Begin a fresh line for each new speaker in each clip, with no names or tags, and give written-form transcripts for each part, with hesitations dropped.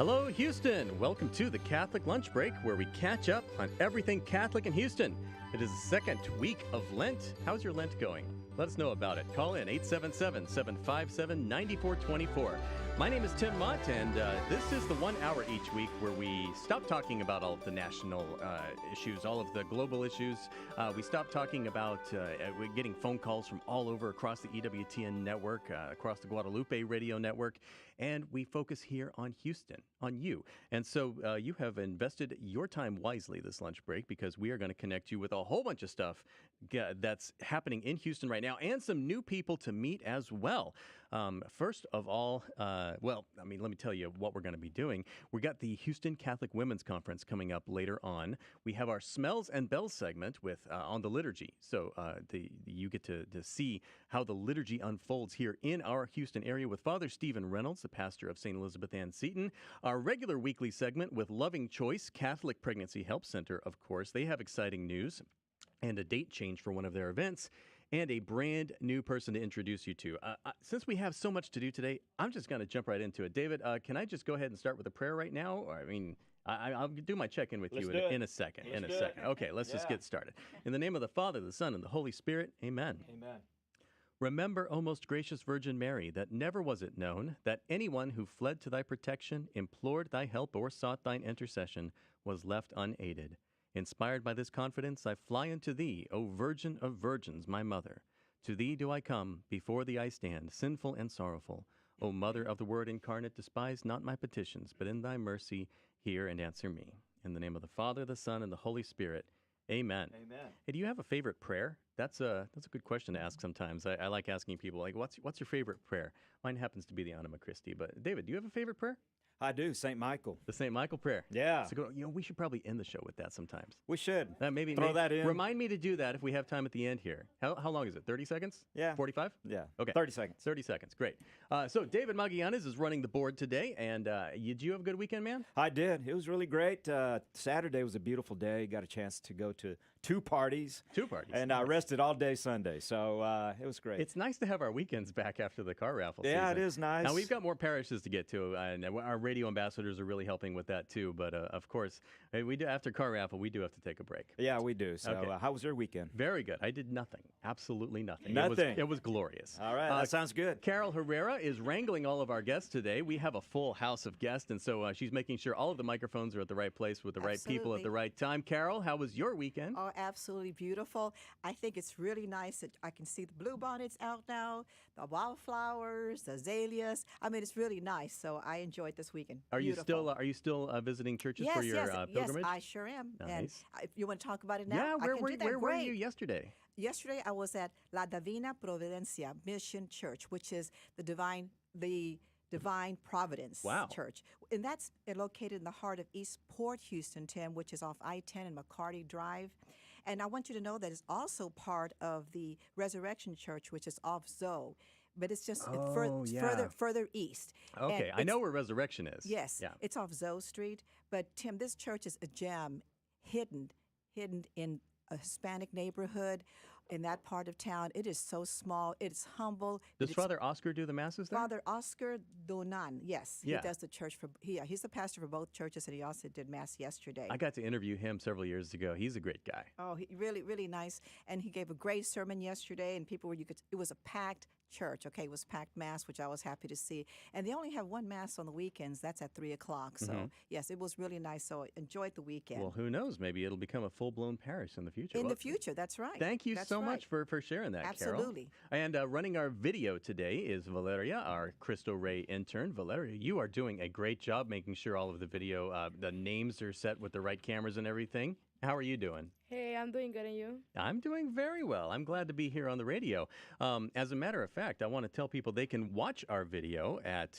Hello, Houston. Welcome to the Catholic Lunch Break, where we catch up on everything Catholic in Houston. It is the second week of Lent. How's your Lent going? Let us know about it. Call in 877-757-9424. My name is Tim Mott, and this is the 1 hour each week where we stop talking about all of the national issues, all of the global issues. We stop talking about we're getting phone calls from all over across the EWTN network, across the Guadalupe radio network, and we focus here on Houston, on you. And so you have invested your time wisely this lunch break, because we are going to connect you with a whole bunch of stuff that's happening in Houston right now, and some new people to meet as well. First of all, let me tell you what we're going to be doing. We got the Houston Catholic Women's Conference coming up later on. We have our Smells and Bells segment with on the liturgy. So you get to see how the liturgy unfolds here in our Houston area with Father Stephen Reynolds, the pastor of St. Elizabeth Ann Seton. Our regular weekly segment with Loving Choice Catholic Pregnancy Help Center, of course. They have exciting news and a date change for one of their events, and a brand new person to introduce you to. Since we have so much to do today, I'm just going to jump right into it. David, can I just go ahead and start with a prayer right now? Or, I'll do my check-in with you in a second. Okay, let's just get started. In the name of the Father, the Son, and the Holy Spirit, amen.
Amen.
Remember, O most gracious Virgin Mary, that never was it known that anyone who fled to thy protection, implored thy help, or sought thine intercession was left unaided. Inspired by this confidence, I fly unto thee, O Virgin of Virgins, my mother. To thee do I come, before thee I stand, sinful and sorrowful. O Mother of the Word incarnate, despise not my petitions, but in thy mercy hear and answer me. In the name of the Father, the Son, and the Holy Spirit, amen.
Amen.
Hey, do you have a favorite prayer? That's a good question to ask sometimes. I like asking people, like, what's your favorite prayer? Mine happens to be the Anima Christi, but David, do you have a favorite prayer?
I do, St. Michael.
The St. Michael prayer.
Yeah.
So we should probably end the show with that sometimes.
We should.
Maybe
throw that in.
Remind me to do that if we have time at the end here. How long is it? 30 seconds?
Yeah.
45?
Yeah.
Okay.
30 seconds.
30 seconds. Great. So David Magallanes is running the board today, and did you have a good weekend, man?
I did. It was really great. Saturday was a beautiful day. Got a chance to go to two parties. And I rested all day Sunday, so it was great.
It's nice to have our weekends back after the car raffle season.
Yeah, it is nice.
Now, we've got more parishes to get to, and our radio ambassadors are really helping with that too. But of course, we do after car raffle, we do have to take a break.
Yeah, we do. So
okay.
How was your weekend?
Very good. I did nothing. Absolutely nothing.
Nothing.
It was glorious.
All right, that sounds good.
Carol Herrera is wrangling all of our guests today. We have a full house of guests, and so she's making sure all of the microphones are at the right place with the right people at the right time. Carol, how was your weekend?
Oh, absolutely beautiful. I think it's really nice that I can see the bluebonnets out now, the wildflowers, the azaleas. I mean, it's really nice. So I enjoyed this weekend.
Are you still visiting churches for your pilgrimage?
Yes, I sure am.
Nice.
And if you want to talk about it now?
Yeah, where were you yesterday?
Yesterday, I was at La Divina Providencia Mission Church, which is the Divine Providence Church. And that's located in the heart of East Port Houston, Tim, which is off I-10 and McCarty Drive. And I want you to know that it's also part of the Resurrection Church, which is off Zoe. But it's just further east.
Okay, I know where Resurrection is.
Yes, it's off Zoe Street. But, Tim, this church is a gem hidden in a Hispanic neighborhood in that part of town. It is so small. It's humble.
Does Father Oscar do the masses there?
Father Oscar Donan, yes.
Yeah.
He does the church he's the pastor for both churches, and he also did Mass yesterday.
I got to interview him several years ago. He's a great guy.
Oh, he really, really nice. And he gave a great sermon yesterday, and it was a packed church. Okay, it was packed Mass, which I was happy to see. And they only have one Mass on the weekends. That's at 3 o'clock. So, yes, it was really nice. So enjoyed the weekend.
Well, who knows? Maybe it'll become a full-blown parish in the future.
In the future, that's right.
Thank you so much for sharing that,
Absolutely.
Carol. And running our video today is Valeria, our Cristo Rey intern. Valeria, you are doing a great job making sure all of the video, the names are set with the right cameras and everything. How are you doing?
Hey, I'm doing good, and you?
I'm doing very well. I'm glad to be here on the radio. As a matter of fact, I want to tell people they can watch our video at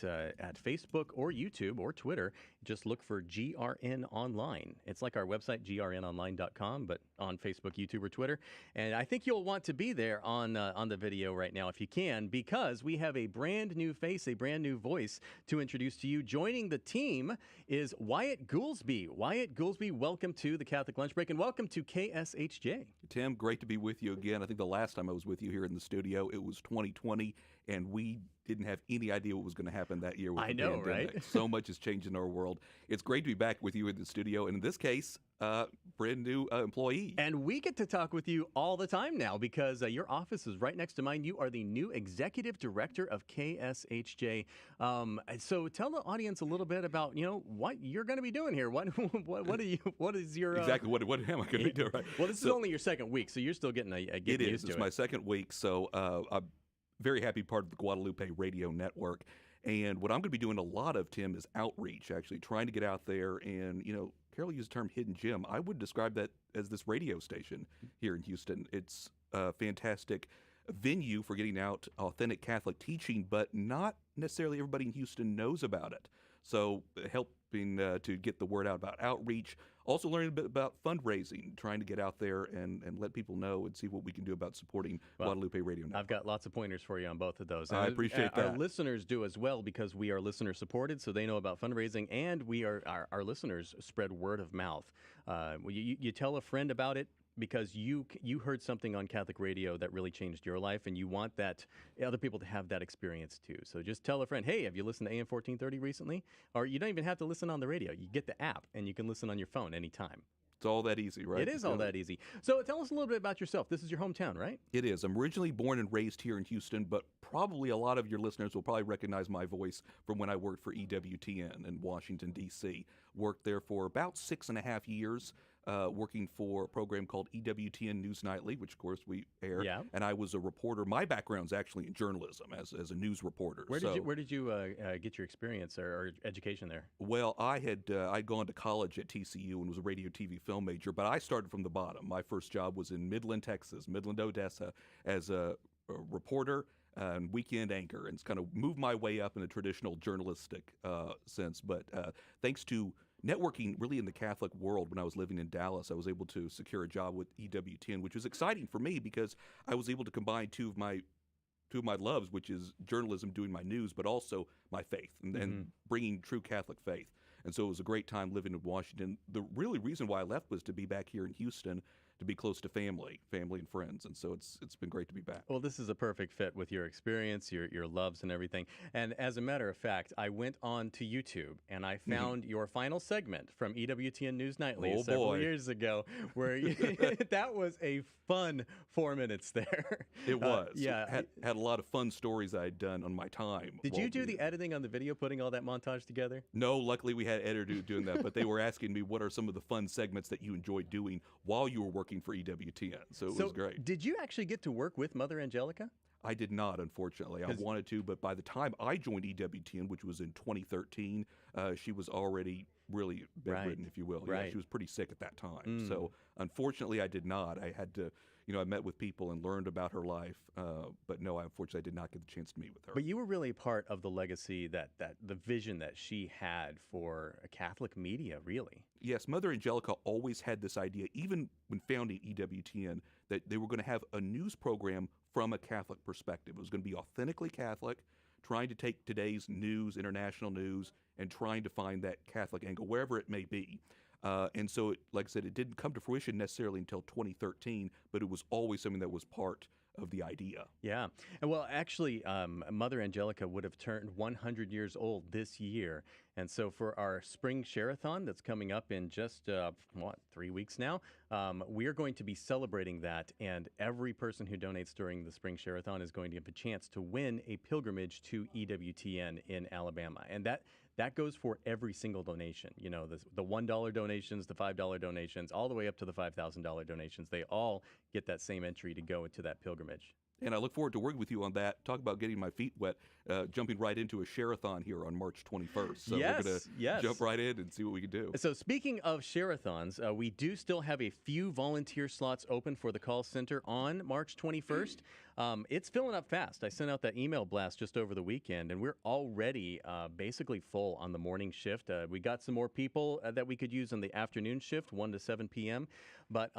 Facebook or YouTube or Twitter. Just look for GRN Online. It's like our website, grnonline.com, but on Facebook, YouTube, or Twitter. And I think you'll want to be there on the video right now if you can, because we have a brand new face, a brand new voice to introduce to you. Joining the team is Wyatt Goolsby. Wyatt Goolsby, welcome to the Catholic Lunch Break, and welcome to KSHJ.
Tim, great to be with you again. I think the last time I was with you here in the studio, it was 2020, and we
didn't have any idea what was going to happen that year with
I
the
know,
pandemic.
right?
So much has changed in our world. It's great to be back with you in the studio, and in this case, brand new employee.
And we get to talk with you all the time now because your office is right next to mine. You are the new executive director of KSHJ. So tell the audience a little bit about what you're going to be doing here. What is your
exactly what am I going to be doing? Right?
Well, this is only your second week, so you're still getting used to it.
It's my second week, so I'm very happy part of the Guadalupe Radio Network. And what I'm going to be doing a lot of, Tim, is outreach, actually trying to get out there and, Carol used the term hidden gem. I would describe that as this radio station here in Houston. It's a fantastic venue for getting out authentic Catholic teaching, but not necessarily everybody in Houston knows about it. So helping to get the word out about outreach, also learning a bit about fundraising, trying to get out there and let people know and see what we can do about supporting Guadalupe Radio Network.
I've got lots of pointers for you on both of those.
I appreciate that.
Our listeners do as well because we are listener supported, so they know about fundraising, and our listeners spread word of mouth. You tell a friend about it, because you heard something on Catholic radio that really changed your life, and you want that other people to have that experience too. So just tell a friend, hey, have you listened to AM 1430 recently? Or you don't even have to listen on the radio. You get the app, and you can listen on your phone anytime.
It's all that easy, right?
It is all that easy. So tell us a little bit about yourself. This is your hometown, right?
It is. I'm originally born and raised here in Houston, but probably a lot of your listeners will probably recognize my voice from when I worked for EWTN in Washington, D.C. Worked there for about 6.5 years. Working for a program called EWTN News Nightly, which of course we air.
Yeah.
And I was a reporter. My background's actually in journalism as a news reporter.
Where did you get your experience or education there?
Well, I'd gone to college at TCU and was a radio TV film major, but I started from the bottom. My first job was in Midland, Texas, Midland, Odessa, as a reporter and weekend anchor, and it's kind of moved my way up in the traditional journalistic sense. But thanks to networking really in the Catholic world, when I was living in Dallas, I was able to secure a job with EWTN, which was exciting for me because I was able to combine two of my loves, which is journalism, doing my news, but also my faith and bringing true Catholic faith. And so it was a great time living in Washington. The really reason why I left was to be back here in Houston, to be close to family and friends. And so it's been great to be back.
Well, this is a perfect fit with your experience, your loves and everything. And as a matter of fact, I went on to YouTube and I found your final segment from EWTN News Nightly several years ago, where that was a fun 4 minutes there.
It was.
Yeah.
Had a lot of fun stories I had done on my time.
Did you do the editing on the video, putting all that montage together?
No, luckily we had editors doing that, but they were asking me what are some of the fun segments that you enjoyed doing while you were working for EWTN. So it was great.
Did you actually get to work with Mother Angelica?
I did not, unfortunately. I wanted to, but by the time I joined EWTN, which was in 2013, she was already really bedridden, if you will.
Right.
Yeah, she was pretty sick at that time. So unfortunately, I did not. I had to, I met with people and learned about her life, but no, unfortunately, I did not get the chance to meet with her.
But you were really part of the legacy, that the vision that she had for Catholic media, really.
Yes, Mother Angelica always had this idea, even when founding EWTN, that they were going to have a news program from a Catholic perspective. It was going to be authentically Catholic, trying to take today's news, international news, and trying to find that Catholic angle, wherever it may be. And so, like I said, it didn't come to fruition necessarily until 2013, but it was always something that was part of the idea.
Yeah. And well, actually, Mother Angelica would have turned 100 years old this year. And so for our spring share-a-thon that's coming up in just, 3 weeks now, we are going to be celebrating that. And every person who donates during the spring share-a-thon is going to have a chance to win a pilgrimage to EWTN in Alabama. And that goes for every single donation. The $1 donations, the $5 donations, all the way up to the $5,000 donations. They all get that same entry to go into that pilgrimage.
And I look forward to working with you on that. Talk about getting my feet wet, jumping right into a share-a-thon here on March 21st. So we're going to jump right in and see what we can do.
So speaking of share-a-thons, we do still have a few volunteer slots open for the call center on March 21st. It's filling up fast. I sent out that email blast just over the weekend, and we're already basically full on the morning shift. We got some more people that we could use on the afternoon shift, 1 to 7 p.m. But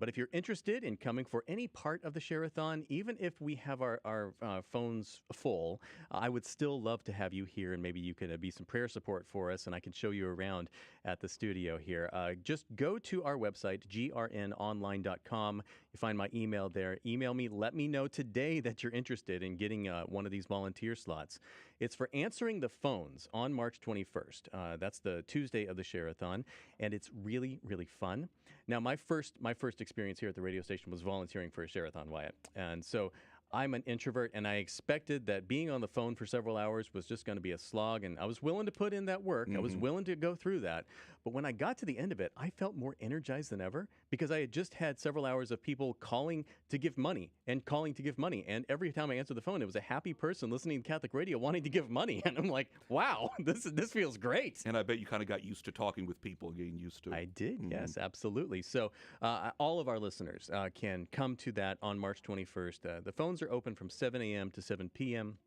if you're interested in coming for any part of the share-a-thon, even if we have our phones full, I would still love to have you here, and maybe you could be some prayer support for us, and I can show you around at the studio here. Just go to our website, grnonline.com. You find my email there. Email me. Let me know today today that you're interested in getting one of these volunteer slots. It's for answering the phones on March 21st. That's the Tuesday of the Share-a-thon, and it's really, really fun. Now, my first experience here at the radio station was volunteering for a Share-a-thon, Wyatt. And so I'm an introvert, and I expected that being on the phone for several hours was just going to be a slog, and I was willing to put in that work. I was willing to go through that. But when I got to the end of it, I felt more energized than ever because I had just had several hours of people calling to give money and calling to give money. And every time I answered the phone, it was a happy person listening to Catholic radio wanting to give money. And I'm like, wow, this feels great.
And I bet you kind of got used to talking with people, getting used to it.
I did, yes, absolutely. So all of our listeners can come to that on March 21st. The phones are open from 7 a.m. to 7 p.m.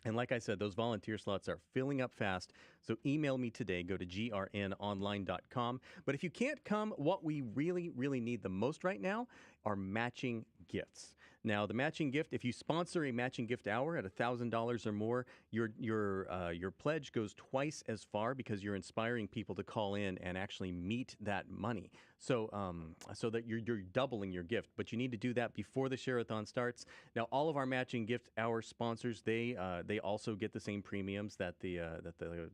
And like I said, those volunteer slots are filling up fast. So email me today. Go to grnonline.com. But if you can't come, what we really, really need the most right now are matching gifts. Now, the matching gift, if you sponsor a matching gift hour at $1,000 or more, your pledge goes twice as far because you're inspiring people to call in and actually meet that money. So so that you're doubling your gift. But you need to do that before the Share-a-thon starts. Now, all of our matching gift hour sponsors, they also get the same premiums that the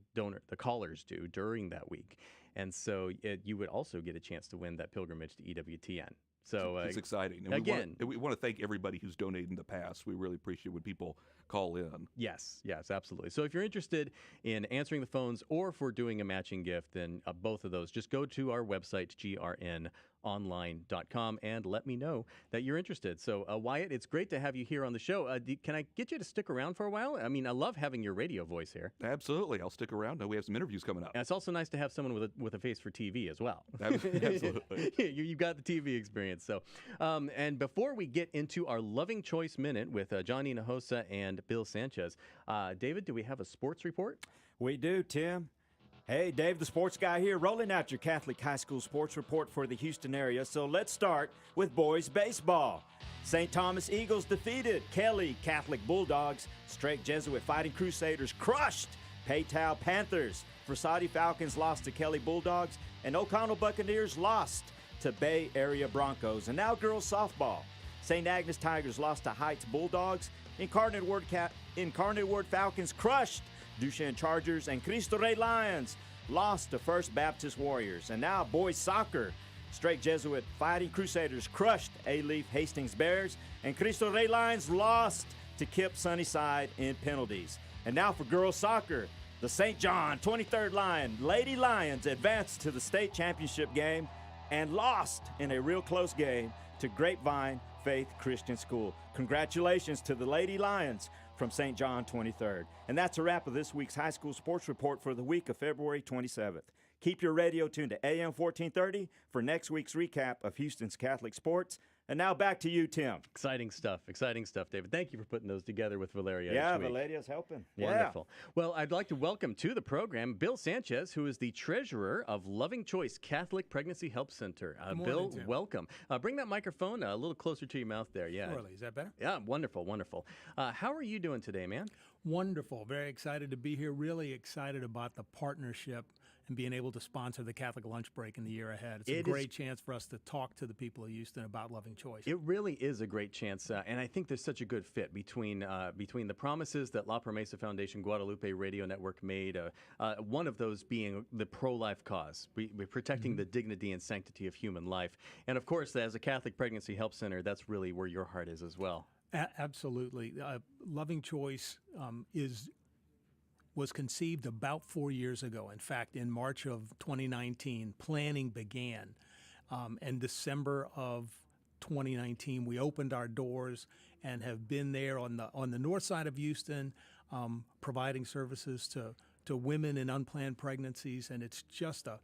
callers do during that week. And so you would also get a chance to win that pilgrimage to EWTN. So
it's exciting. And we want to thank everybody who's donated in the past. We really appreciate when people call in.
Yes, absolutely. So if you're interested in answering the phones or for doing a matching gift, then both of those, just go to our website, grnonline.com, and let me know that you're interested. So Wyatt, it's great to have you here on the show. Can I get you to stick around for a while? I mean, I love having your radio voice here.
Absolutely. I'll stick around. We have some interviews coming up.
And it's also nice to have someone with a face for TV as well.
Absolutely.
You've got the TV experience. So, and before we get into our Loving Choice Minute with Johnny Hinojosa and Bill Sanchez, David, do we have a sports report?
We do, Tim. Hey, Dave, the sports guy here, rolling out your Catholic high school sports report for the Houston area. So let's start with boys baseball. St. Thomas Eagles defeated Kelly Catholic Bulldogs. Strake Jesuit Fighting Crusaders crushed Paytown Panthers. Versati Falcons lost to Kelly Bulldogs, and O'Connell Buccaneers lost to Bay Area Broncos. And now girls softball. St. Agnes Tigers lost to Heights Bulldogs. Incarnate Word Falcons crushed Duchesne Chargers, and Cristo Rey Lions lost to First Baptist Warriors. And now boys soccer. Strake Jesuit Fighting Crusaders crushed A-Leaf Hastings Bears, and Cristo Rey Lions lost to Kip Sunnyside in penalties. And now for girls soccer, the St. John 23rd Lady Lions advanced to the state championship game and lost in a real close game to Grapevine Faith Christian School. Congratulations to the Lady Lions from St. John 23rd. And that's a wrap of this week's high school sports report for the week of February 27th. Keep your radio tuned to AM 1430 for next week's recap of Houston's Catholic sports. And now back to you, Tim.
Exciting stuff, David. Thank you for putting those together with Valeria.
Yeah, Valeria's helping.
Wonderful. Yeah. Well, I'd like to welcome to the program Bill Sanchez, who is the treasurer of Loving Choice Catholic Pregnancy Help Center.
Good morning,
Bill,
Tim.
welcome. Bring that microphone a little closer to your mouth there. Yeah.
Surely. Is that better?
Yeah, wonderful. How are you doing today, man?
Wonderful. Very excited to be here. Really excited about the partnership and being able to sponsor the Catholic Lunch Break in the year ahead. It's a great chance for us to talk to the people of Houston about Loving Choice.
It really is a great chance, and I think there's such a good fit between the promises that La Promesa Foundation Guadalupe Radio Network made, one of those being the pro-life cause, we're protecting the dignity and sanctity of human life. And of course, as a Catholic Pregnancy Help Center, that's really where your heart is as well.
Absolutely. Loving Choice was conceived about 4 years ago. In fact, in March of 2019, planning began. In December of 2019, we opened our doors and have been there on the north side of Houston, providing services to women in unplanned pregnancies. And it's just a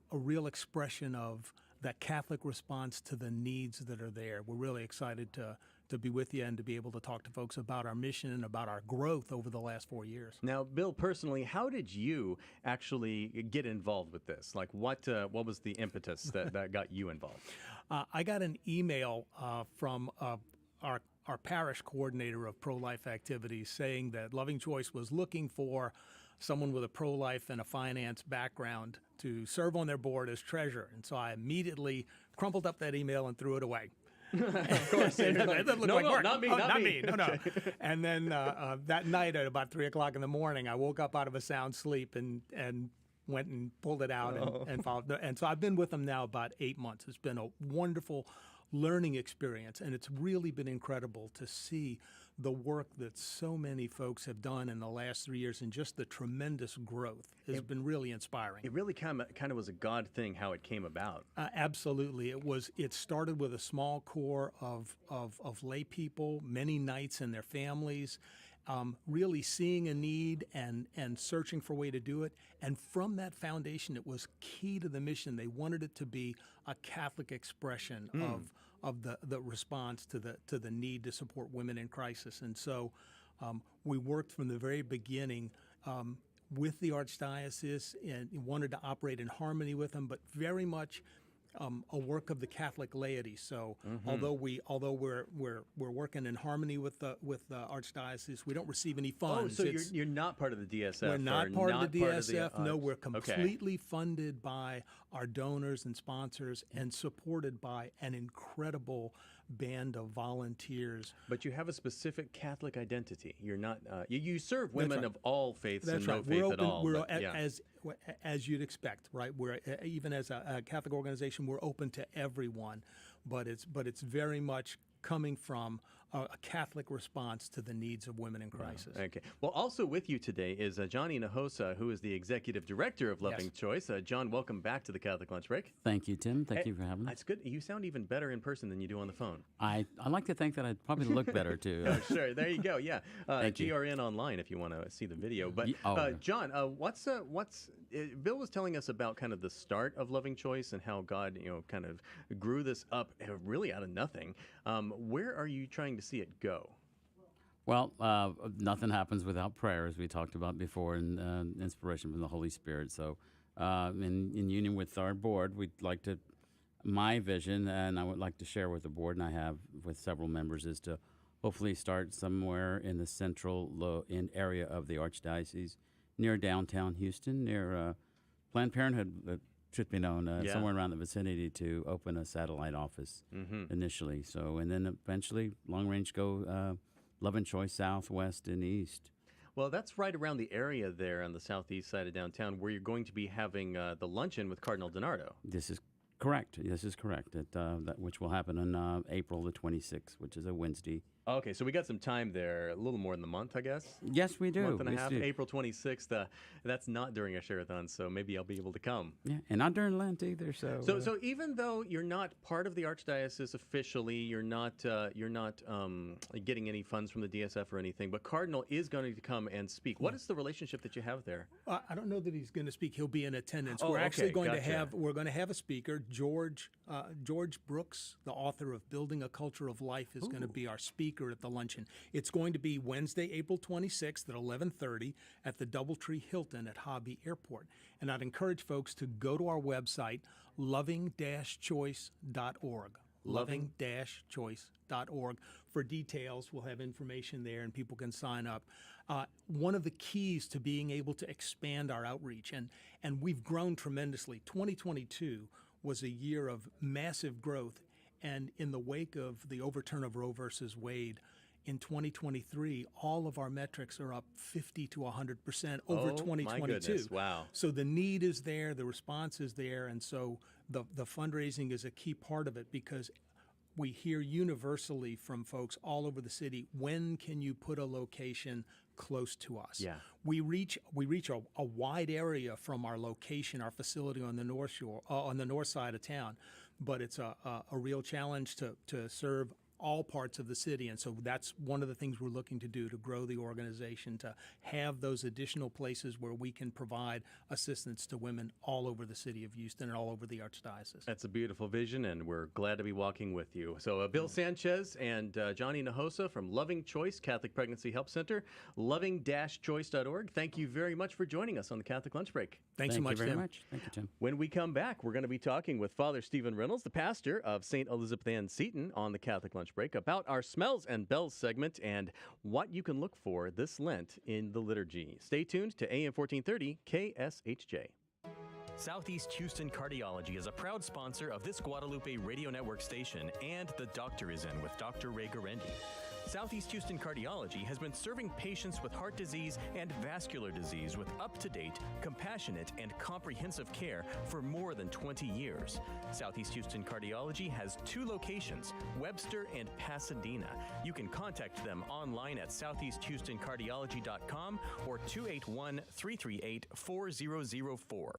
real expression of that Catholic response to the needs that are there. We're really excited to be with you and to be able to talk to folks about our mission and about our growth over the last 4 years.
Now, Bill, personally, how did you actually get involved with this? Like, what was the impetus that got you involved?
I got an email from our parish coordinator of pro-life activities saying that Loving Choice was looking for someone with a pro-life and a finance background to serve on their board as treasurer. And so I immediately crumpled up that email and threw it away.
Of course.
It doesn't look
No,
like
no,
work.
not me,
Oh,
not me.
No, no. And then that night at about 3 o'clock in the morning, I woke up out of a sound sleep and went and pulled it out and followed. And so I've been with them now about 8 months. It's been a wonderful learning experience, and it's really been incredible to see the work that so many folks have done in the last 3 years, and just the tremendous growth has been really inspiring.
It really kind of was a God thing how it came about.
Absolutely, it started with a small core of lay people, many knights and their families, really seeing a need and searching for a way to do it. And from that foundation, it was key to the mission. They wanted it to be a Catholic expression of the response to the need to support women in crisis. And so we worked from the very beginning with the Archdiocese and wanted to operate in harmony with them, but very much a work of the Catholic laity. So although we're working in harmony with the Archdiocese, we don't receive any funds.
Oh, so you're not part of the DSF.
We're not part of the DSF. No, we're
okay.
completely funded by our donors and sponsors and supported by an incredible band of volunteers.
But you have a specific Catholic identity. You're not. You serve women
right.
of all faiths
That's
and no
right.
faith
We're
at
open.
all.
We're
but, yeah.
as you'd expect, right? We're even as a Catholic organization, we're open to everyone, but it's very much coming from a Catholic response to the needs of women in crisis.
Okay. Well, also with you today is Johnny Nahosa, who is the executive director of Loving Choice. John, welcome back to the Catholic Lunch Break.
Thank you, Tim. Thank you for having me.
It's good. You sound even better in person than you do on the phone.
I like to think that I'd probably look better, too.
Oh, sure. There you go. Yeah.
Thank you.
GRN online if you want to see the video. But
yeah.
John, what's Bill was telling us about kind of the start of Loving Choice and how God, kind of grew this up really out of nothing. Where are you trying to see it go?
Well, nothing happens without prayer, as we talked about before, and inspiration from the Holy Spirit. So in union with our board, we'd like to, my vision, and I would like to share with the board, and I have with several members, is to hopefully start somewhere in the central area of the Archdiocese, near downtown Houston, near Planned Parenthood, should be known, somewhere around the vicinity, to open a satellite office initially. So, and then eventually, long range go Loving Choice south, west, and east.
Well, that's right around the area there on the southeast side of downtown where you're going to be having the luncheon with Cardinal DiNardo.
This is correct. This is correct. That which will happen on April the 26th, which is a Wednesday.
Okay, so we got some time there, a little more than a month, I guess.
Yes, we do.
Month and a
We
half.
do.
April 26th. That's not during a share-a-thon, so maybe I'll be able to come.
Yeah, and not during Lent either.
So even though you're not part of the Archdiocese officially, you're not getting any funds from the DSF or anything, but Cardinal is going to come and speak. What is the relationship that you have there?
I don't know that he's going to speak. He'll be in attendance.
Oh,
we're actually
okay,
going
gotcha.
we're going to have a speaker. George Brooks, the author of Building a Culture of Life, is going to be our speaker at the luncheon. It's going to be Wednesday, April 26th at 11:30 at the Doubletree Hilton at Hobby Airport. And I'd encourage folks to go to our website, loving-choice.org. loving-choice.org for details. We'll have information there and people can sign up. One of the keys to being able to expand our outreach, and we've grown tremendously. 2022 was a year of massive growth, and in the wake of the overturn of Roe versus Wade, in 2023, all of our metrics are up 50 to 100% over 2022.
My goodness, wow.
So the need is there, the response is there, and so the fundraising is a key part of it, because we hear universally from folks all over the city, when can you put a location close to us?
Yeah.
We reach a wide area from our location, our facility on the North Shore, on the north side of town, but it's a real challenge to serve all parts of the city. And so that's one of the things we're looking to do to grow the organization, to have those additional places where we can provide assistance to women all over the city of Houston and all over the Archdiocese.
That's a beautiful vision, and we're glad to be walking with you. So Bill Sanchez and Johnny Nahosa from Loving Choice Catholic Pregnancy Help Center, loving-choice.org. Thank you very much for joining us on the Catholic Lunch Break.
Thanks so much,
Thank you very
Tim.
much. Thank you, Tim.
When we come back, we're going to be talking with Father Stephen Reynolds, the pastor of St. Elizabeth Ann Seton, on the Catholic Lunch Break, about our Smells and Bells segment and what you can look for this Lent in the liturgy. Stay tuned to AM 1430 KSHJ.
Southeast Houston Cardiology is a proud sponsor of this Guadalupe Radio Network station, and The Doctor is In with Dr. Ray Garendi. Southeast Houston Cardiology has been serving patients with heart disease and vascular disease with up-to-date, compassionate, and comprehensive care for more than 20 years. Southeast Houston Cardiology has 2 locations, Webster and Pasadena. You can contact them online at southeasthoustancardiology.com or 281-338-4004.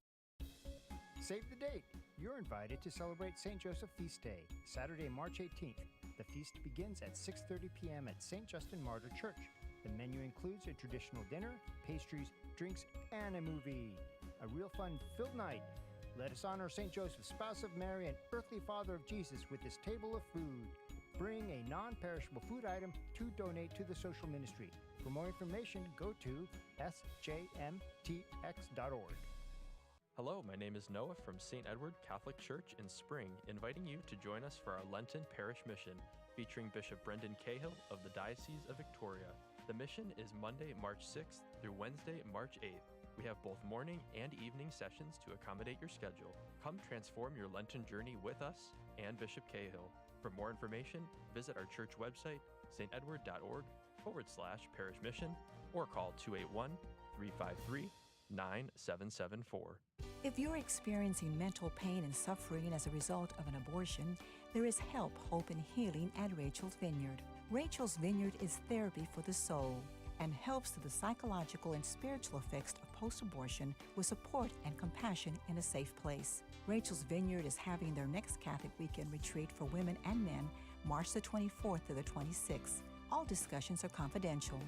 Save the date. You're invited to celebrate St. Joseph Feast Day, Saturday, March 18th. The feast begins at 6:30 p.m. at St. Justin Martyr Church. The menu includes a traditional dinner, pastries, drinks, and a movie. A real fun-filled night. Let us honor St. Joseph, spouse of Mary and earthly father of Jesus, with this table of food. Bring a non-perishable food item to donate to the social ministry. For more information, go to sjmtx.org.
Hello, my name is Noah from St. Edward Catholic Church in Spring, inviting you to join us for our Lenten Parish Mission, featuring Bishop Brendan Cahill of the Diocese of Victoria. The mission is Monday, March 6th through Wednesday, March 8th. We have both morning and evening sessions to accommodate your schedule. Come transform your Lenten journey with us and Bishop Cahill. For more information, visit our church website, stedward.org/parish mission, or call 281-353-9774.
If you're experiencing mental pain and suffering as a result of an abortion, there is help, hope, and healing at Rachel's Vineyard. Rachel's Vineyard is therapy for the soul and helps through the psychological and spiritual effects of post-abortion with support and compassion in a safe place. Rachel's Vineyard is having their next Catholic Weekend retreat for women and men March the 24th to the 26th. All discussions are confidential.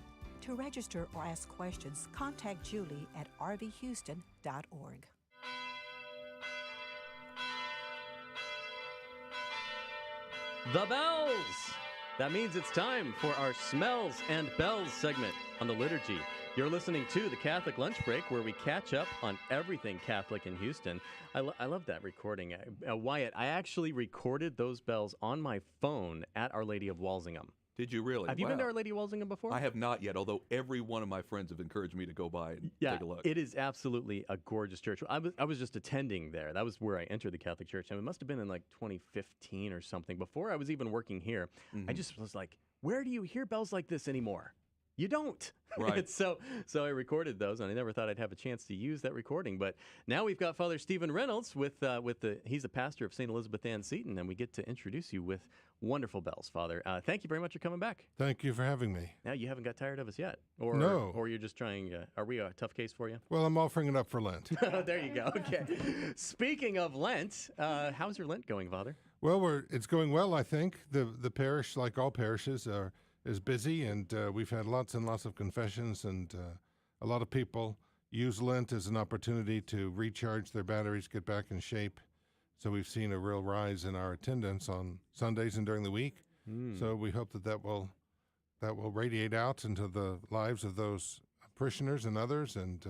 To register or ask questions, contact Julie at rvhouston.org.
The bells! That means it's time for our Smells and Bells segment on the liturgy. You're listening to the Catholic Lunch Break, where we catch up on everything Catholic in Houston. I love that recording. Wyatt, I actually recorded those bells on my phone at Our Lady of Walsingham.
Did you really?
Have you been to Our Lady of Walsingham before?
I have not yet, although every one of my friends have encouraged me to go by and take a look.
It is absolutely a gorgeous church. I was just attending there. That was where I entered the Catholic Church, and it must have been in like 2015 or something, before I was even working here. I just was like, where do you hear bells like this anymore? You don't.
Right.
so I recorded those, and I never thought I'd have a chance to use that recording. But now we've got Father Stephen Reynolds he's a pastor of St. Elizabeth Ann Seton, and we get to introduce you with wonderful bells, Father. Thank you very much for coming back.
Thank you for having me.
Now, you haven't got tired of us yet?
No.
Or you're just trying, are we a tough case for you?
Well, I'm offering it up for Lent.
There you go. Okay. Speaking of Lent, how's your Lent going, Father?
Well, it's going well, I think. The parish, like all parishes, is busy, and we've had lots and lots of confessions, and a lot of people use Lent as an opportunity to recharge their batteries, get back in shape. So we've seen a real rise in our attendance on Sundays and during the week. So we hope that will radiate out into the lives of those parishioners and others, and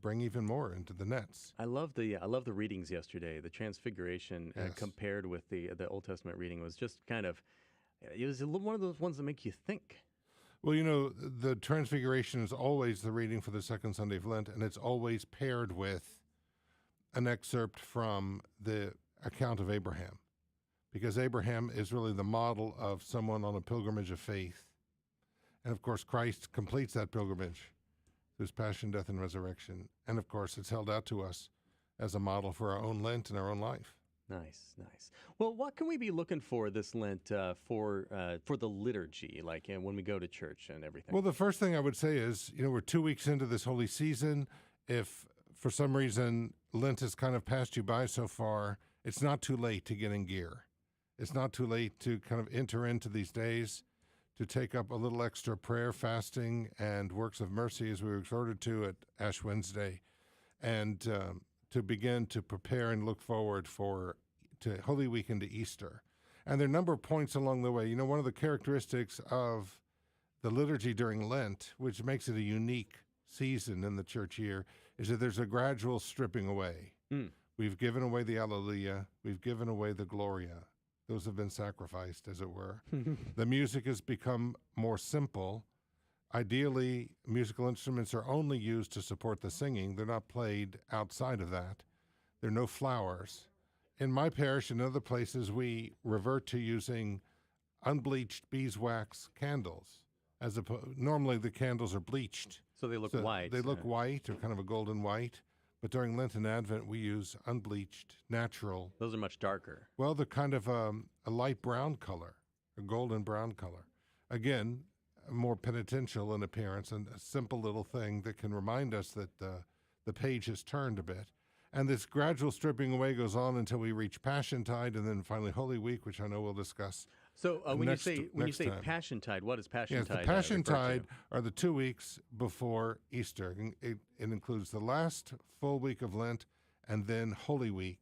bring even more into the nets.
I love the readings yesterday. The Transfiguration compared with the Old Testament reading was just kind of, it was one of those ones that make you think.
Well, the Transfiguration is always the reading for the second Sunday of Lent, and it's always paired with an excerpt from the account of Abraham, because Abraham is really the model of someone on a pilgrimage of faith. And of course, Christ completes that pilgrimage through his passion, death, and resurrection. And of course, it's held out to us as a model for our own Lent and our own life.
Nice. Well, what can we be looking for this Lent for the liturgy, like when we go to church and everything?
Well, the first thing I would say is, we're 2 weeks into this holy season. If for some reason Lent has kind of passed you by so far, it's not too late to get in gear. It's not too late to kind of enter into these days, to take up a little extra prayer, fasting, and works of mercy, as we were exhorted to at Ash Wednesday, and to begin to prepare and look forward to Holy Week and to Easter. And there are a number of points along the way. One of the characteristics of the liturgy during Lent, which makes it a unique season in the church year, is that there's a gradual stripping away. We've given away the Alleluia. We've given away the Gloria. Those have been sacrificed, as it were. The music has become more simple. Ideally, musical instruments are only used to support the singing. They're not played outside of that. There are no flowers. In my parish and other places, we revert to using unbleached beeswax candles. Normally the candles are bleached.
So they look white.
They look white or kind of a golden white. But during Lent and Advent, we use unbleached, natural.
Those are much darker.
Well, they're kind of a light brown color, a golden brown color. Again, more penitential in appearance and a simple little thing that can remind us that the page has turned a bit. And this gradual stripping away goes on until we reach Passiontide and then finally Holy Week, which I know we'll discuss.
So when you say
time.
Passiontide, what is Passiontide?
Yes, the Passiontide are the 2 weeks before Easter. It includes the last full week of Lent and then Holy Week,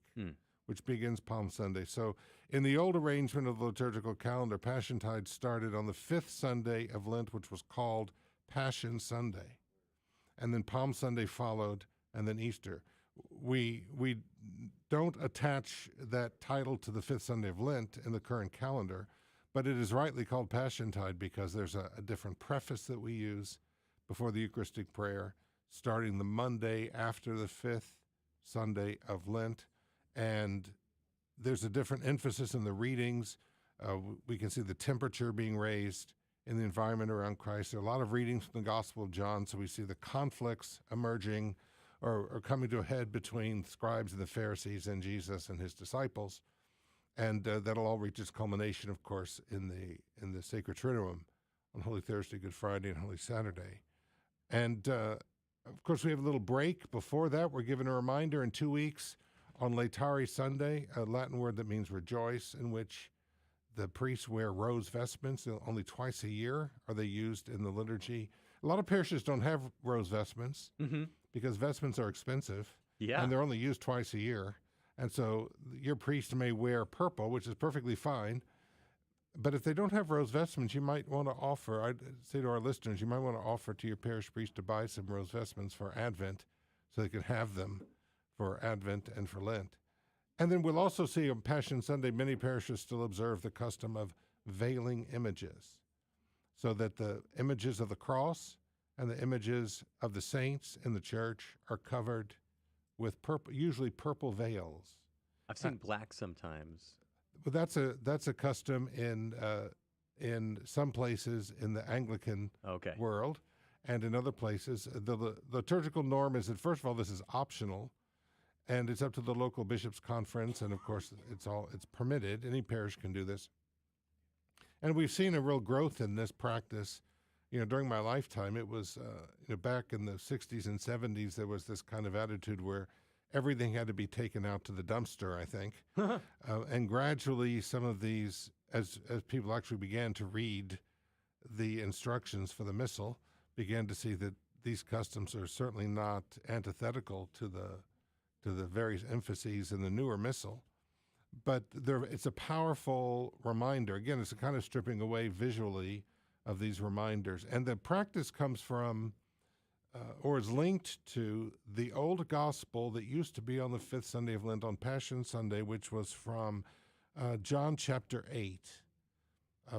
which begins Palm Sunday. So in the old arrangement of the liturgical calendar, Passiontide started on the 5th Sunday of Lent, which was called Passion Sunday. And then Palm Sunday followed, and then Easter. We don't attach that title to the 5th Sunday of Lent in the current calendar, but it is rightly called Passiontide because there's a different preface that we use before the Eucharistic prayer, starting the Monday after the 5th Sunday of Lent. And there's a different emphasis in the readings. We can see the temperature being raised in the environment around Christ. There are a lot of readings from the Gospel of John, so we see the conflicts emerging or coming to a head between scribes and the Pharisees and Jesus and his disciples. And that'll all reach its culmination, of course, in the Sacred Triduum on Holy Thursday, Good Friday, and Holy Saturday. And, of course, we have a little break before that. We're given a reminder in 2 weeks on Laetare Sunday, a Latin word that means rejoice, in which the priests wear rose vestments. Only twice a year are they used in the liturgy. A lot of parishes don't have rose vestments because vestments are expensive.
Yeah.
And they're only used twice a year. And so your priest may wear purple, which is perfectly fine. But if they don't have rose vestments, you might want to offer, I'd say to our listeners, you might want to offer to your parish priest to buy some rose vestments for Advent so they can have them for Advent and for Lent. And then we'll also see on Passion Sunday, many parishes still observe the custom of veiling images, so that the images of the cross and the images of the saints in the church are covered with purple, usually purple veils.
I've seen black sometimes.
But that's a custom in some places in the Anglican world, and in other places. The liturgical norm is that, first of all, this is optional, and it's up to the local bishops' conference, and of course it's permitted. Any parish can do this. And we've seen a real growth in this practice. During my lifetime, it was, back in the 60s and 70s, there was this kind of attitude where everything had to be taken out to the dumpster, I think. And gradually, some of these, as people actually began to read the instructions for the Missal, began to see that these customs are certainly not antithetical to the various emphases in the newer Missal. But it's a powerful reminder. Again, it's a kind of stripping away visually of these reminders. And the practice comes from, or is linked to, the old gospel that used to be on the 5th Sunday of Lent, on Passion Sunday, which was from John chapter 8,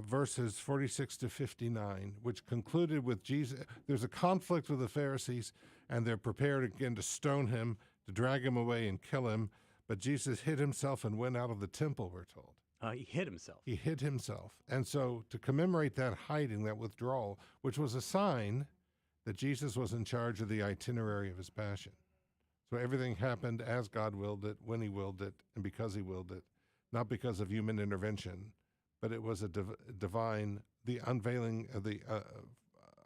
verses 46 to 59, which concluded with Jesus. There's a conflict with the Pharisees, and they're prepared again to stone him, to drag him away and kill him. But Jesus hid himself and went out of the temple, we're told.
He hid himself.
He hid himself. And so to commemorate that hiding, that withdrawal, which was a sign that Jesus was in charge of the itinerary of his passion. So everything happened as God willed it, when he willed it, and because he willed it, not because of human intervention, but it was a divine, the unveiling of the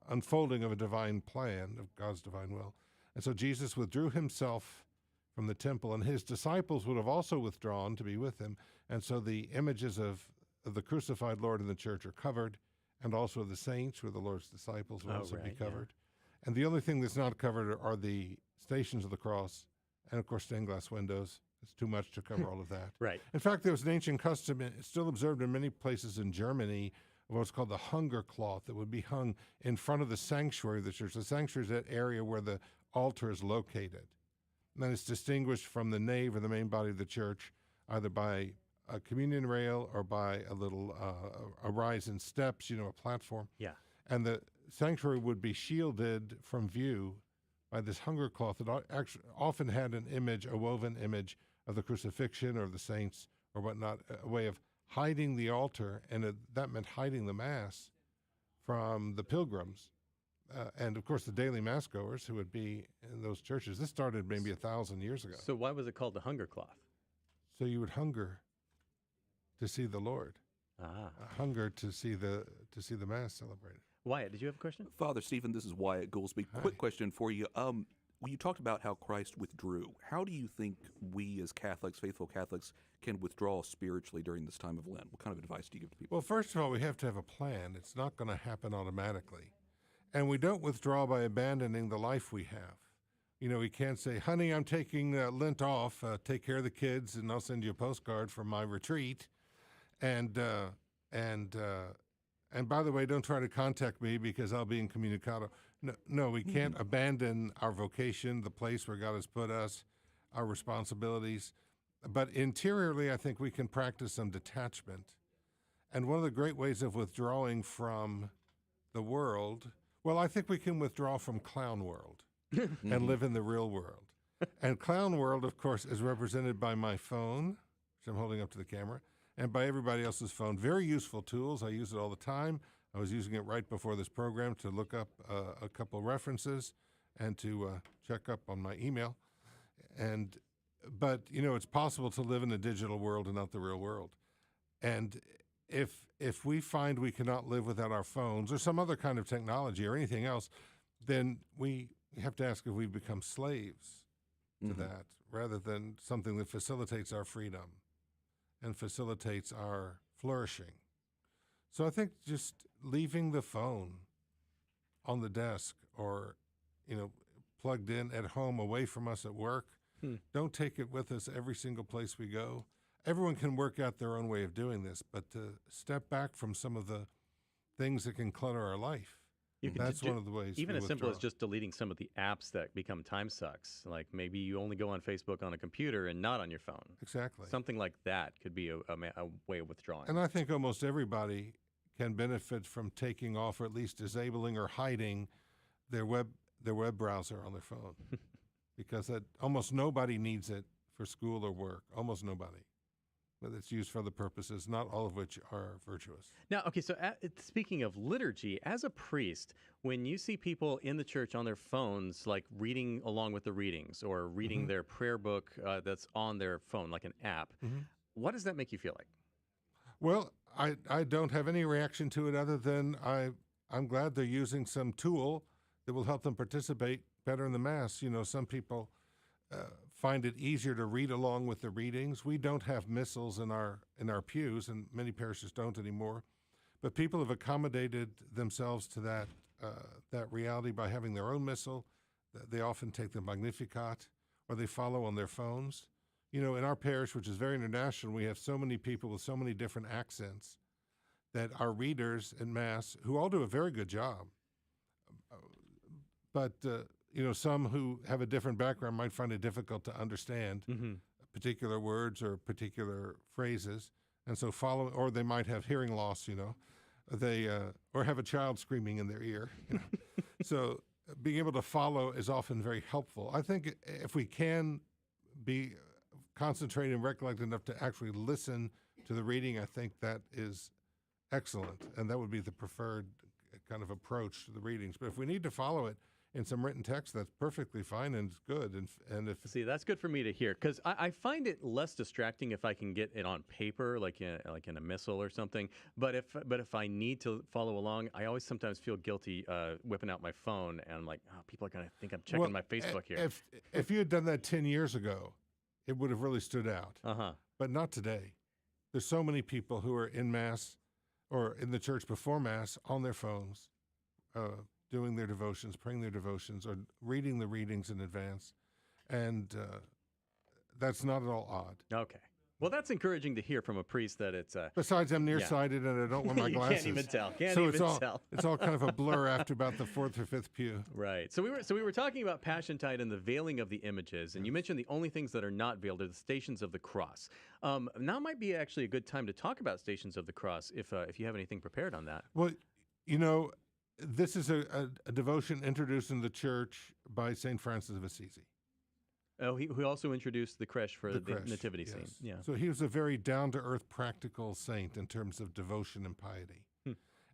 unfolding of a divine plan of God's divine will. And so Jesus withdrew himself from the temple, and his disciples would have also withdrawn to be with him. And so the images of the crucified Lord in the church are covered, and also the saints, who are the Lord's disciples, will also be covered. Yeah. And the only thing that's not covered are the Stations of the Cross, and of course stained glass windows. It's too much to cover all of that.
Right.
In fact, there was an ancient custom, still observed in many places in Germany, of what's called the hunger cloth that would be hung in front of the sanctuary of the church. The sanctuary is that area where the altar is located. And then it's distinguished from the nave or the main body of the church, either by a communion rail or by a little a rise in steps, a platform.
Yeah.
And the sanctuary would be shielded from view by this hunger cloth that actually often had an image, a woven image of the crucifixion or the saints or whatnot, a way of hiding the altar, and that meant hiding the Mass from the pilgrims. And, of course, the daily Mass goers who would be in those churches. This started maybe 1,000 years ago.
So why was it called the hunger cloth?
So you would hunger to see the Lord, hunger to see the Mass celebrated.
Wyatt, did you have a question?
Father Stephen, this is Wyatt Goolsby. Quick question for you. When you talked about how Christ withdrew, how do you think we as Catholics, faithful Catholics, can withdraw spiritually during this time of Lent? What kind of advice do you give to people?
Well, first of all, we have to have a plan. It's not going to happen automatically. And we don't withdraw by abandoning the life we have. You know, we can't say, honey, I'm taking Lent off. Take care of the kids, and I'll send you a postcard from my retreat. And by the way, don't try to contact me because I'll be incommunicado. No, we can't abandon our vocation, the place where God has put us, our responsibilities. But interiorly, I think we can practice some detachment. And one of the great ways of withdrawing from the world, well, I think we can withdraw from clown world and live in the real world. And clown world, of course, is represented by my phone, which I'm holding up to the camera, and by everybody else's phone. Very useful tools. I use it all the time. I was using it right before this program to look up a couple references and to check up on my email. But, you know, it's possible to live in a digital world and not the real world. And if we find we cannot live without our phones or some other kind of technology or anything else, then we have to ask if we've become slaves to that rather than something that facilitates our freedom and facilitates our flourishing. So I think just leaving the phone on the desk or, you know, plugged in at home away from us at work. Don't take it with us every single place we go. Everyone can work out their own way of doing this, but to step back from some of the things that can clutter our life. That's one of the ways.
Even as simple
withdraw.
as just deleting some of the apps that become time sucks. Like maybe you only go on Facebook on a computer and not on your phone.
Exactly.
Something like that could be a way of withdrawing.
And I think almost everybody can benefit from taking off or at least disabling or hiding their web browser on their phone. Because almost nobody needs it for school or work. Almost nobody. But it's used for other purposes, not all of which are virtuous.
Now, okay, so speaking of liturgy, as a priest, when you see people in the church on their phones, like reading along with the readings or reading their prayer book that's on their phone, like an app, what does that make you feel like?
Well, I don't have any reaction to it other than I'm glad they're using some tool that will help them participate better in the Mass. You know, some people find it easier to read along with the readings. We don't have missals in our pews, and many parishes don't anymore. But people have accommodated themselves to that reality by having their own missal. They often take the Magnificat, or they follow on their phones. You know, in our parish, which is very international, we have so many people with so many different accents that our readers in Mass, who all do a very good job, but you know, some who have a different background might find it difficult to understand particular words or particular phrases, and so or they might have hearing loss. You know, they or have a child screaming in their ear. You know? So being able to follow is often very helpful. I think if we can be concentrated and recollect enough to actually listen to the reading, I think that is excellent, and that would be the preferred kind of approach to the readings. But if we need to follow it in some written text, that's perfectly fine and it's good. And if
see, that's good for me to hear, because I find it less distracting if I can get it on paper, like in a missal or something. But if I need to follow along, I always sometimes feel guilty whipping out my phone, and I'm like, oh, people are going to think I'm checking my Facebook here.
If you had done that 10 years ago, it would have really stood out. But not today. There's so many people who are in Mass or in the church before Mass on their phones, doing their devotions, praying their devotions, or reading the readings in advance. And that's not at all odd.
Okay. Well, that's encouraging to hear from a priest that it's...
Besides, I'm nearsighted and I don't wear my glasses.
You can't even tell.
It's all kind of a blur after about the fourth or fifth pew.
Right. So we were talking about Passiontide and the veiling of the images, and you mentioned the only things that are not veiled are the Stations of the Cross. Now might be actually a good time to talk about Stations of the Cross if you have anything prepared on that.
Well, you know, this is a devotion introduced in the church by St. Francis of Assisi.
Oh, he also introduced the creche for the
creche,
nativity
yes.
scene. Yeah.
So he was a very down-to-earth, practical saint in terms of devotion and piety,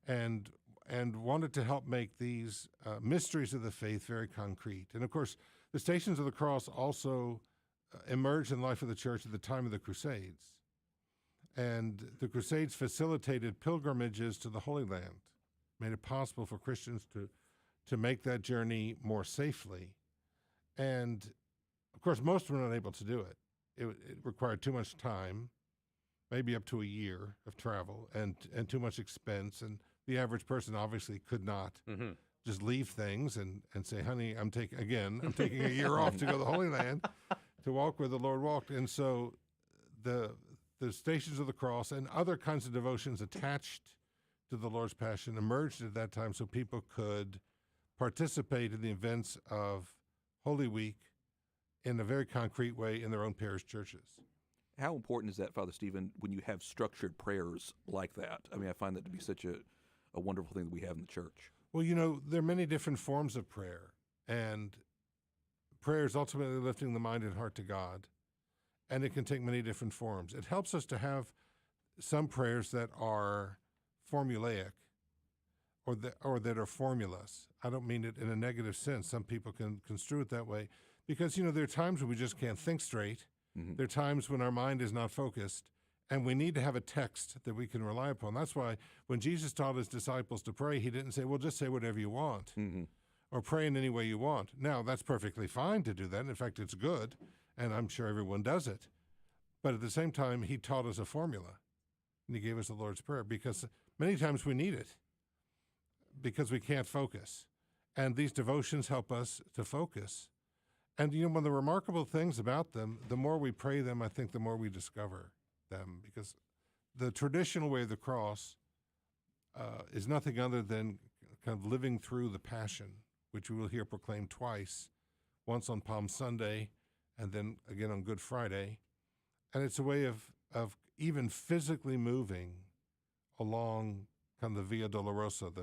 and wanted to help make these mysteries of the faith very concrete. And of course, the Stations of the Cross also emerged in the life of the church at the time of the Crusades. And the Crusades facilitated pilgrimages to the Holy Land, made it possible for Christians to make that journey more safely. And of course, most were not able to do it. It required too much time, maybe up to a year of travel, and too much expense. And the average person obviously could not just leave things and say, honey, I'm taking a year off to go to the Holy Land to walk where the Lord walked. And so the Stations of the Cross and other kinds of devotions attached to the Lord's Passion emerged at that time so people could participate in the events of Holy Week in a very concrete way in their own parish churches.
How important is that, Father Stephen, when you have structured prayers like that? I mean, I find that to be such a wonderful thing that we have in the church.
Well, there are many different forms of prayer, and prayer is ultimately lifting the mind and heart to God, and it can take many different forms. It helps us to have some prayers that are formulaic or that are formulas. I don't mean it in a negative sense. Some people can construe it that way because, there are times when we just can't think straight. Mm-hmm. There are times when our mind is not focused, and we need to have a text that we can rely upon. That's why when Jesus taught his disciples to pray, he didn't say, well, just say whatever you want or pray in any way you want. Now, that's perfectly fine to do that. In fact, it's good, and I'm sure everyone does it. But at the same time, he taught us a formula, and he gave us the Lord's Prayer because many times we need it because we can't focus. And these devotions help us to focus. And, one of the remarkable things about them, the more we pray them, I think the more we discover them, because the traditional way of the cross is nothing other than kind of living through the Passion, which we will hear proclaimed twice, once on Palm Sunday and then again on Good Friday. And it's a way of even physically moving along kind of the Via Dolorosa,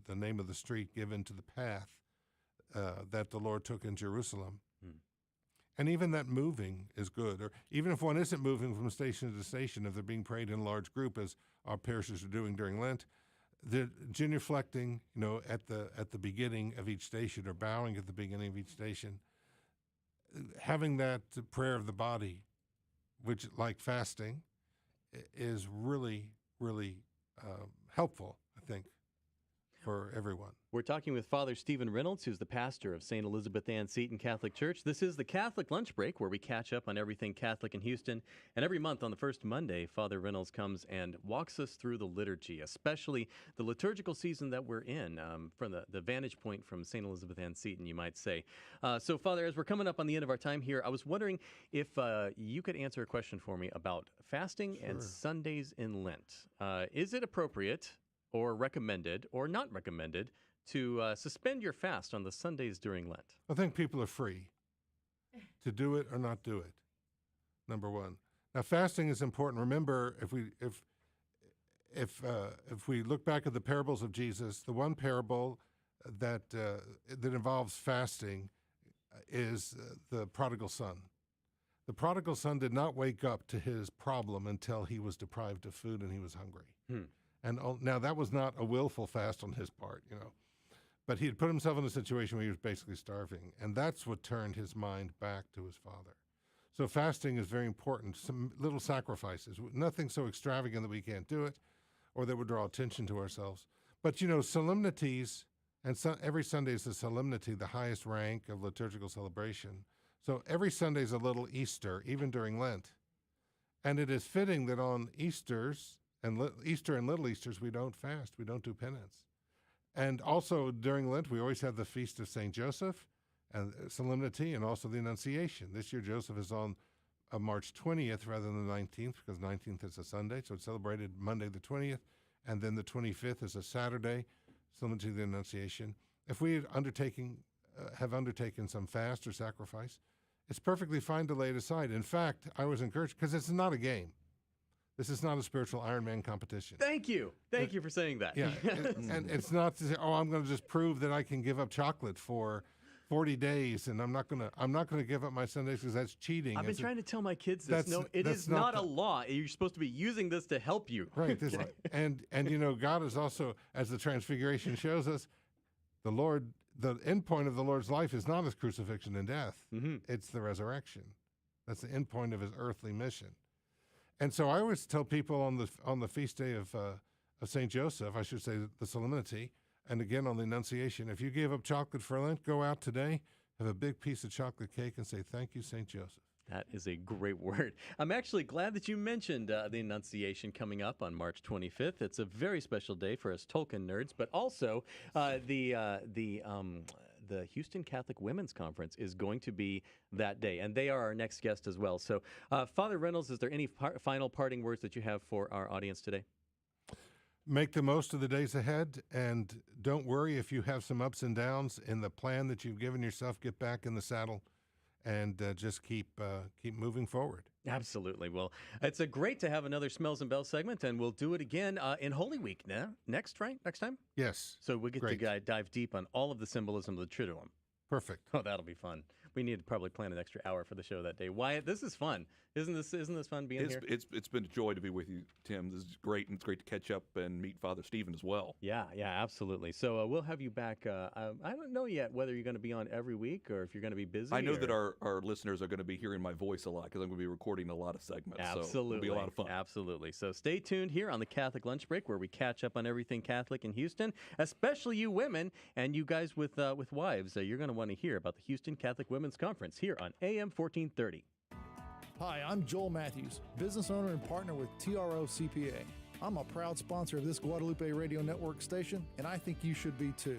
the name of the street given to the path that the Lord took in Jerusalem. And even that moving is good. Or even if one isn't moving from station to station, if they're being prayed in a large group, as our parishes are doing during Lent, the genuflecting, at the beginning of each station or bowing at the beginning of each station, having that prayer of the body, which, like fasting, is really, really helpful, I think, for everyone.
We're talking with Father Stephen Reynolds, who's the pastor of St. Elizabeth Ann Seton Catholic Church. This is the Catholic Lunch Break, where we catch up on everything Catholic in Houston. And every month on the first Monday, Father Reynolds comes and walks us through the liturgy, especially the liturgical season that we're in, from the vantage point from St. Elizabeth Ann Seton, you might say. So, Father, as we're coming up on the end of our time here, I was wondering if you could answer a question for me about fasting and Sundays in Lent. Is it appropriate or recommended or not recommended to suspend your fast on the Sundays during Lent?
I think people are free to do it or not do it, number one. Now, fasting is important. Remember, if we look back at the parables of Jesus, the one parable that involves fasting is the prodigal son. The prodigal son did not wake up to his problem until he was deprived of food and he was hungry. And now that was not a willful fast on his part, but he had put himself in a situation where he was basically starving, and that's what turned his mind back to his Father. So fasting is very important. Some little sacrifices, nothing so extravagant that we can't do it, or that would draw attention to ourselves. But solemnities, and every Sunday is a solemnity, the highest rank of liturgical celebration. So every Sunday is a little Easter, even during Lent, and it is fitting that on Easters and Easter and Little Easters we don't fast, we don't do penance. And also during Lent, we always have the Feast of St. Joseph and Solemnity, and also the Annunciation. This year, Joseph is on March 20th rather than the 19th, because 19th is a Sunday, so it's celebrated Monday the 20th, and then the 25th is a Saturday, Solemnity of the Annunciation. If we have undertaken some fast or sacrifice, it's perfectly fine to lay it aside. In fact, I was encouraged, because it's not a game. This is not a spiritual Ironman competition.
Thank you for saying that.
Yeah, and it's not to say, oh, I'm going to just prove that I can give up chocolate for 40 days, and I'm not going to give up my Sundays because that's cheating.
I've been trying to tell my kids this. No, it is not a law. You're supposed to be using this to help you.
Right. And God is also, as the Transfiguration shows us, the end point of the Lord's life is not his crucifixion and death.
Mm-hmm.
It's the resurrection. That's the end point of his earthly mission. And so I always tell people on the feast day of St. Joseph, I should say the solemnity, and again on the Annunciation, if you gave up chocolate for Lent, go out today, have a big piece of chocolate cake, and say, thank you, St. Joseph.
That is a great word. I'm actually glad that you mentioned the Annunciation coming up on March 25th. It's a very special day for us Tolkien nerds, but also the Houston Catholic Women's Conference is going to be that day, and they are our next guest as well. So, Father Reynolds, is there any final parting words that you have for our audience today?
Make the most of the days ahead, and don't worry if you have some ups and downs in the plan that you've given yourself. Get back in the saddle and just keep moving forward.
Absolutely. Well, it's great to have another Smells and Bells segment, and we'll do it again in Holy Week next time?
Yes.
So we get to dive deep on all of the symbolism of the Triduum.
Perfect.
Oh, that'll be fun. We need to probably plan an extra hour for the show that day. Wyatt, this is fun. Isn't this fun being here?
It's been a joy to be with you, Tim. This is great, and it's great to catch up and meet Father Stephen as well.
Yeah, absolutely. So we'll have you back. I don't know yet whether you're going to be on every week or if you're going to be busy.
I know that our listeners are going to be hearing my voice a lot because I'm going to be recording a lot of segments.
Absolutely.
So it'll be a lot of fun.
Absolutely. So stay tuned here on the Catholic Lunch Break where we catch up on everything Catholic in Houston, especially you women and you guys with wives. You're going to want to hear about the Houston Catholic Women's Conference here on AM 1430.
Hi, I'm Joel Matthews, business owner and partner with TRO CPA. I'm a proud sponsor of this Guadalupe Radio Network station, and I think you should be too.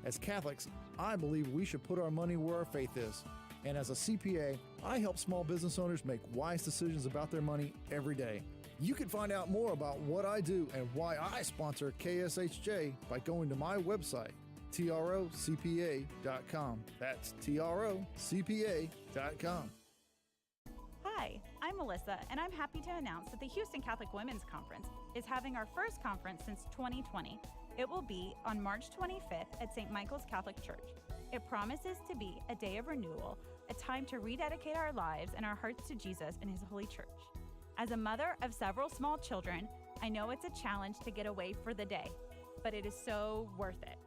As Catholics, I believe we should put our money where our faith is. And as a CPA, I help small business owners make wise decisions about their money every day. You can find out more about what I do and why I sponsor KSHJ by going to my website, trocpa.com. That's trocpa.com.
Hi, I'm Melissa, and I'm happy to announce that the Houston Catholic Women's Conference is having our first conference since 2020. It will be on March 25th at St. Michael's Catholic Church. It promises to be a day of renewal, a time to rededicate our lives and our hearts to Jesus and His Holy Church. As a mother of several small children, I know it's a challenge to get away for the day, but it is so worth it.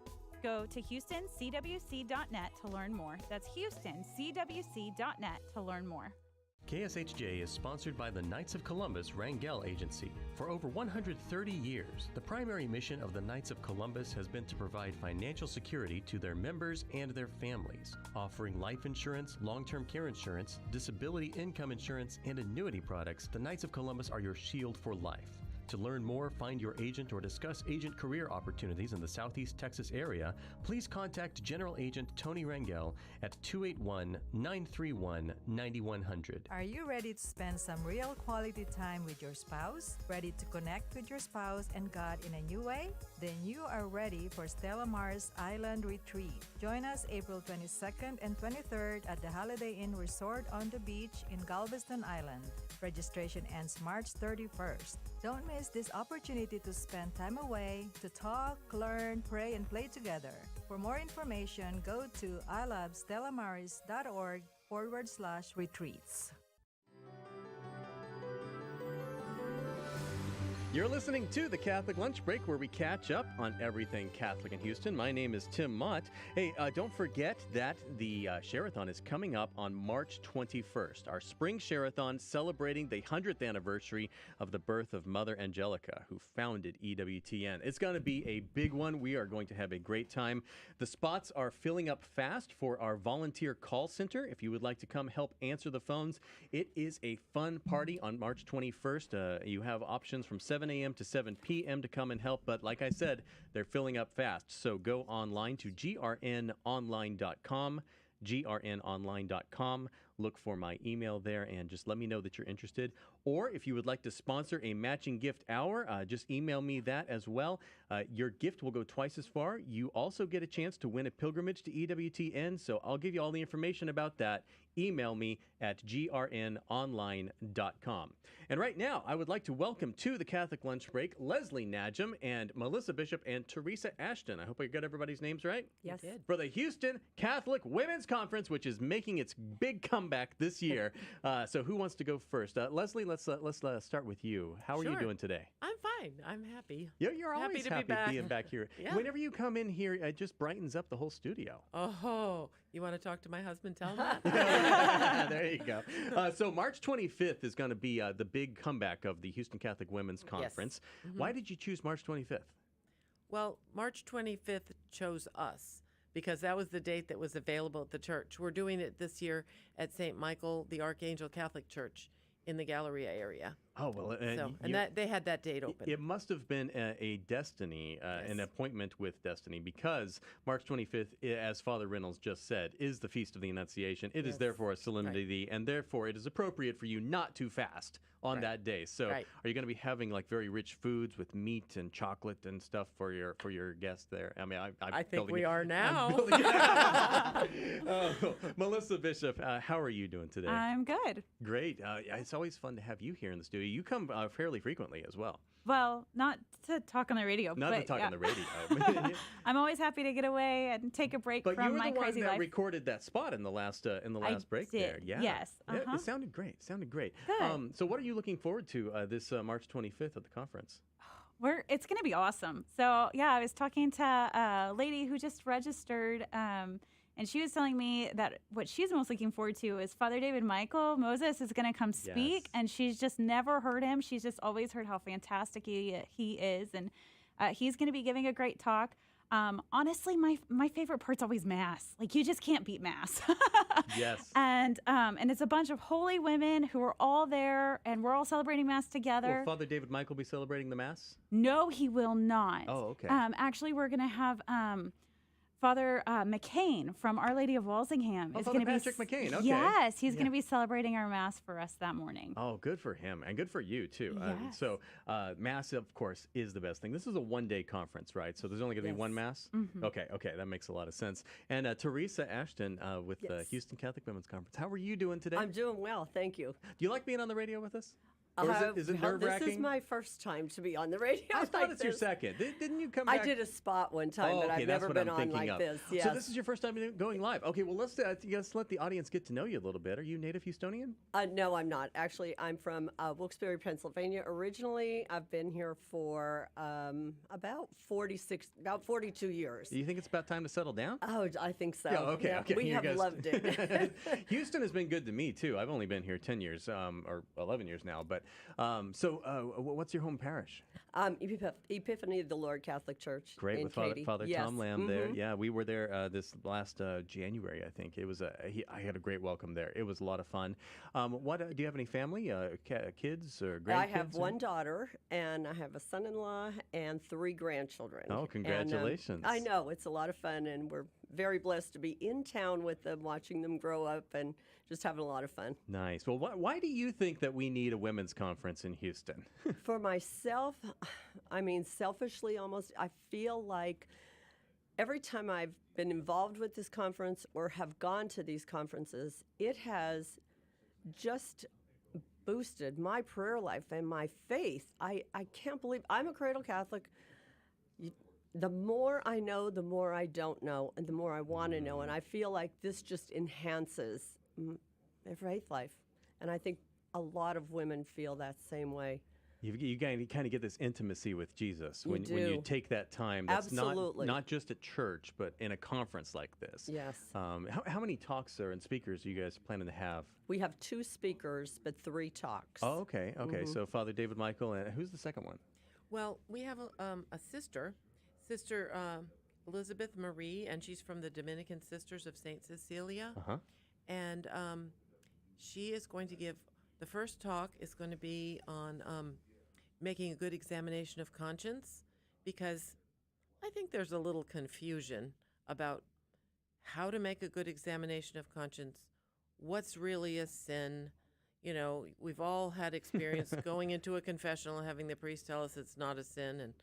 Go to HoustonCWC.net to learn more. That's HoustonCWC.net to learn more.
KSHJ is sponsored by the Knights of Columbus Rangel Agency. For over 130 years, the primary mission of the Knights of Columbus has been to provide financial security to their members and their families, offering life insurance, long-term care insurance, disability income insurance, and annuity products. The Knights of Columbus are your shield for life. To learn more, find your agent, or discuss agent career opportunities in the Southeast Texas area, please contact General Agent Tony Rangel at 281-931-9100.
Are you ready to spend some real quality time with your spouse? Ready to connect with your spouse and God in a new way? Then you are ready for Stella Maris Island Retreat. Join us April 22nd and 23rd at the Holiday Inn Resort on the beach in Galveston Island. Registration ends March 31st. Don't miss this opportunity to spend time away, to talk, learn, pray, and play together. For more information, go to ilovestellamaris.org/retreats.
You're listening to the Catholic Lunch Break, where we catch up on everything Catholic in Houston. My name is Tim Mott. Hey, don't forget that the Share-a-thon is coming up on March 21st. Our spring Share-a-thon celebrating the 100th anniversary of the birth of Mother Angelica, who founded EWTN. It's going to be a big one. We are going to have a great time. The spots are filling up fast for our volunteer call center. If you would like to come help answer the phones, it is a fun party on March 21st. You have options from 7 a.m. to 7 p.m. to come and help, but like I said, they're filling up fast. So go online to grnonline.com, grnonline.com. Look for my email there and just let me know that you're interested. Or if you would like to sponsor a matching gift hour, just email me that as well. Your gift will go twice as far. You also get a chance to win a pilgrimage to EWTN, so I'll give you all the information about that. Email me at grnonline.com. And right now, I would like to welcome to the Catholic Lunch Break Leslie Najam and Melissa Bishop and Teresa Ashton. I hope I got everybody's names right.
Yes.
For the Houston Catholic Women's Conference, which is making its big comeback this year. So who wants to go first? Leslie, let's start with you. How are you
Sure.
doing today?
I'm fine. I'm happy.
You're always
to be
happy
back.
being back here.
Yeah.
Whenever you come in here, it just brightens up the whole studio.
Oh, you want to talk to my husband? Tell him that.
There you go. So March 25th is going to be the big comeback of the Houston Catholic Women's Conference.
Mhm.
Why did you choose March 25th?
Well, March 25th chose us because that was the date that was available at the church. We're doing it this year at St. Michael the Archangel Catholic Church in the Galleria area.
Oh, well,
That they had that date open.
It must have been a destiny, an appointment with destiny, because March 25th, as Father Reynolds just said, is the Feast of the Annunciation. It is therefore a solemnity, and therefore it is appropriate for you not to fast on that day. So are you going to be having like very rich foods with meat and chocolate and stuff for your guests there? I mean,
I think we are now.
Melissa Bishop, how are you doing today?
I'm good.
Great. It's always fun to have you here in the studio. You come fairly frequently as well.
Well, not to talk on the radio.
Not
but
to talk
yeah.
on the radio.
I'm always happy to get away and take a break
But you
from
were
my
the one
crazy
that
life.
recorded that spot in the last break
did,
there. Yeah.
yes,
Yeah,
uh-huh.
it sounded great. Sounded great.
Good.
So what are you looking forward to this March 25th at the conference?
It's going to be awesome. So, yeah, I was talking to a lady who just registered, and she was telling me that what she's most looking forward to is Father David Michael Moses is going to come speak, and she's just never heard him. She's just always heard how fantastic he is, and he's going to be giving a great talk. Honestly, my favorite part's always Mass. Like, you just can't beat Mass.
Yes.
And it's a bunch of holy women who are all there, and we're all celebrating Mass together.
Will Father David Michael be celebrating the Mass?
No, he will not.
Oh, okay.
Actually, we're going to have Father McCain from Our Lady of Walsingham
Oh,
is
Father
going to be.
Patrick McCain, okay.
Yes, he's
Yeah.
going to be celebrating our Mass for us that morning.
Oh, good for him, and good for you too.
Yes.
So Mass, of course, is the best thing. This is a one-day conference, right? So there's only going to be one Mass?
Mhm.
Okay, that makes a lot of sense. And Teresa Ashton with the Houston Catholic Women's Conference. How are you doing today?
I'm doing well, thank you.
Do you like being on the radio with us? Or is it
well,
nerve-wracking?
This is my first time to be on the radio.
I thought
like
it's your
this.
second. Didn't you come back?
I did a spot one time,
Oh,
but
okay,
I've
that's
never
what
been
I'm
on
thinking
like
of.
this. Yes.
So this is your first time going live. Okay, well, let's let the audience get to know you a little bit. Are you native Houstonian?
No, I'm not. Actually, I'm from Wilkes-Barre, Pennsylvania. Originally, I've been here for about 42 years.
Do you think it's about time to settle down?
Oh, I think so.
Yeah, okay,
Yeah,
okay.
We
You
have
guys-
loved it.
Houston has been good to me too. I've only been here 10 years, or 11 years now. But what's your home parish?
Epiphany of the Lord Catholic Church.
Great,
in
with
Katy.
Father
Yes.
Tom Lamb there.
Mhm.
Yeah, we were there this last January, I think. It was I had a great welcome there. It was a lot of fun. What do you have any family, kids or grandkids?
I have one daughter, and I have a son-in-law and 3 grandchildren.
Oh,
And,
congratulations.
I know, it's a lot of fun, and we're very blessed to be in town with them, watching them grow up, and just having a lot of fun.
Nice. Well, why do you think that we need a women's conference in Houston?
For myself, I mean, selfishly almost, I feel like every time I've been involved with this conference or have gone to these conferences, it has just boosted my prayer life and my faith. I can't believe I'm a cradle Catholic. The more I know, the more I don't know, and the more I want to know. And I feel like this just enhances their faith life. And I think a lot of women feel that same way.
You kind of get this intimacy with Jesus when
do.
you take that time. That's
Absolutely.
not just at church, but in a conference like this.
Yes.
How many talks and speakers are you guys planning to have?
We have 2 speakers, but 3 talks.
Oh, okay.
Mhm.
So Father David Michael, and who's the second one?
Well, we have a sister Elizabeth Marie, and she's from the Dominican Sisters of St. Cecilia.
Uh-huh.
And she is going to give, the first talk is going to be on making a good examination of conscience, because I think there's a little confusion about how to make a good examination of conscience, what's really a sin. You know, we've all had experience going into a confessional and having the priest tell us it's not a sin, and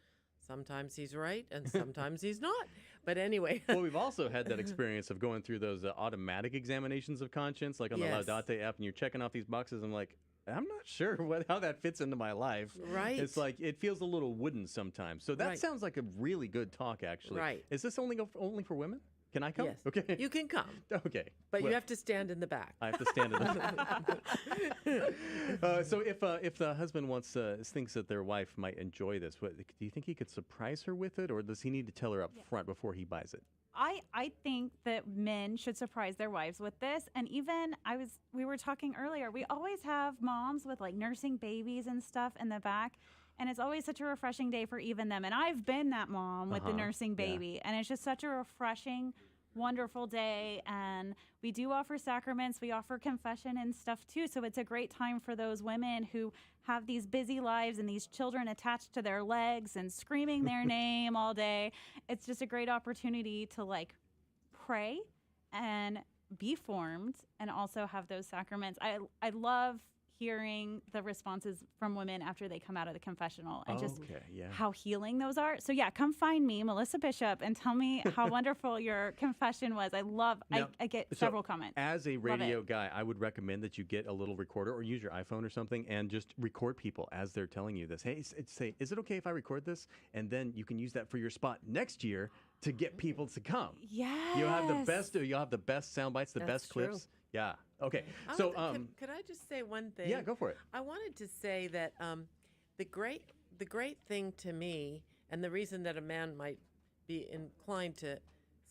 Sometimes he's right, and sometimes he's not. But anyway.
Well, we've also had that experience of going through those automatic examinations of conscience, like on
Yes.
the Laudate app, and you're checking off these boxes. I'm like, I'm not sure how that fits into my life.
Right.
It's like it feels a little wooden sometimes. So that
Right.
sounds like a really good talk, actually.
Right.
Is this only for women? Can I come?
Yes.
Okay.
You can come,
Okay.
but
Well,
you have to stand in the back.
I have to stand in the. So if the husband thinks that their wife might enjoy this, do you think he could surprise her with it, or does he need to tell her up front before he buys it?
I think that men should surprise their wives with this. And even we were talking earlier, we always have moms with like nursing babies and stuff in the back. And it's always such a refreshing day for even them. And I've been that mom with the nursing baby. And it's just such a refreshing, wonderful day. And we do offer sacraments. We offer confession and stuff too. So it's a great time for those women who have these busy lives and these children attached to their legs and screaming their name all day. It's just a great opportunity to like pray and be formed and also have those sacraments. I love hearing the responses from women after they come out of the confessional and just how healing those are. So yeah, come find me, Melissa Bishop, and tell me how wonderful your confession was. I get several comments.
As a
Love
radio
it.
guy, I would recommend that you get a little recorder or use your iPhone or something and just record people as they're telling you this. Hey, say, is it okay if I record this? And then you can use that for your spot next year to get people to come.
Yes.
You'll have the best sound bites, the
That's
best clips.
true.
Yeah. Okay.
Oh,
So,
could I just say one thing?
yeah, go for it.
I wanted to say that the great thing to me, and the reason that a man might be inclined to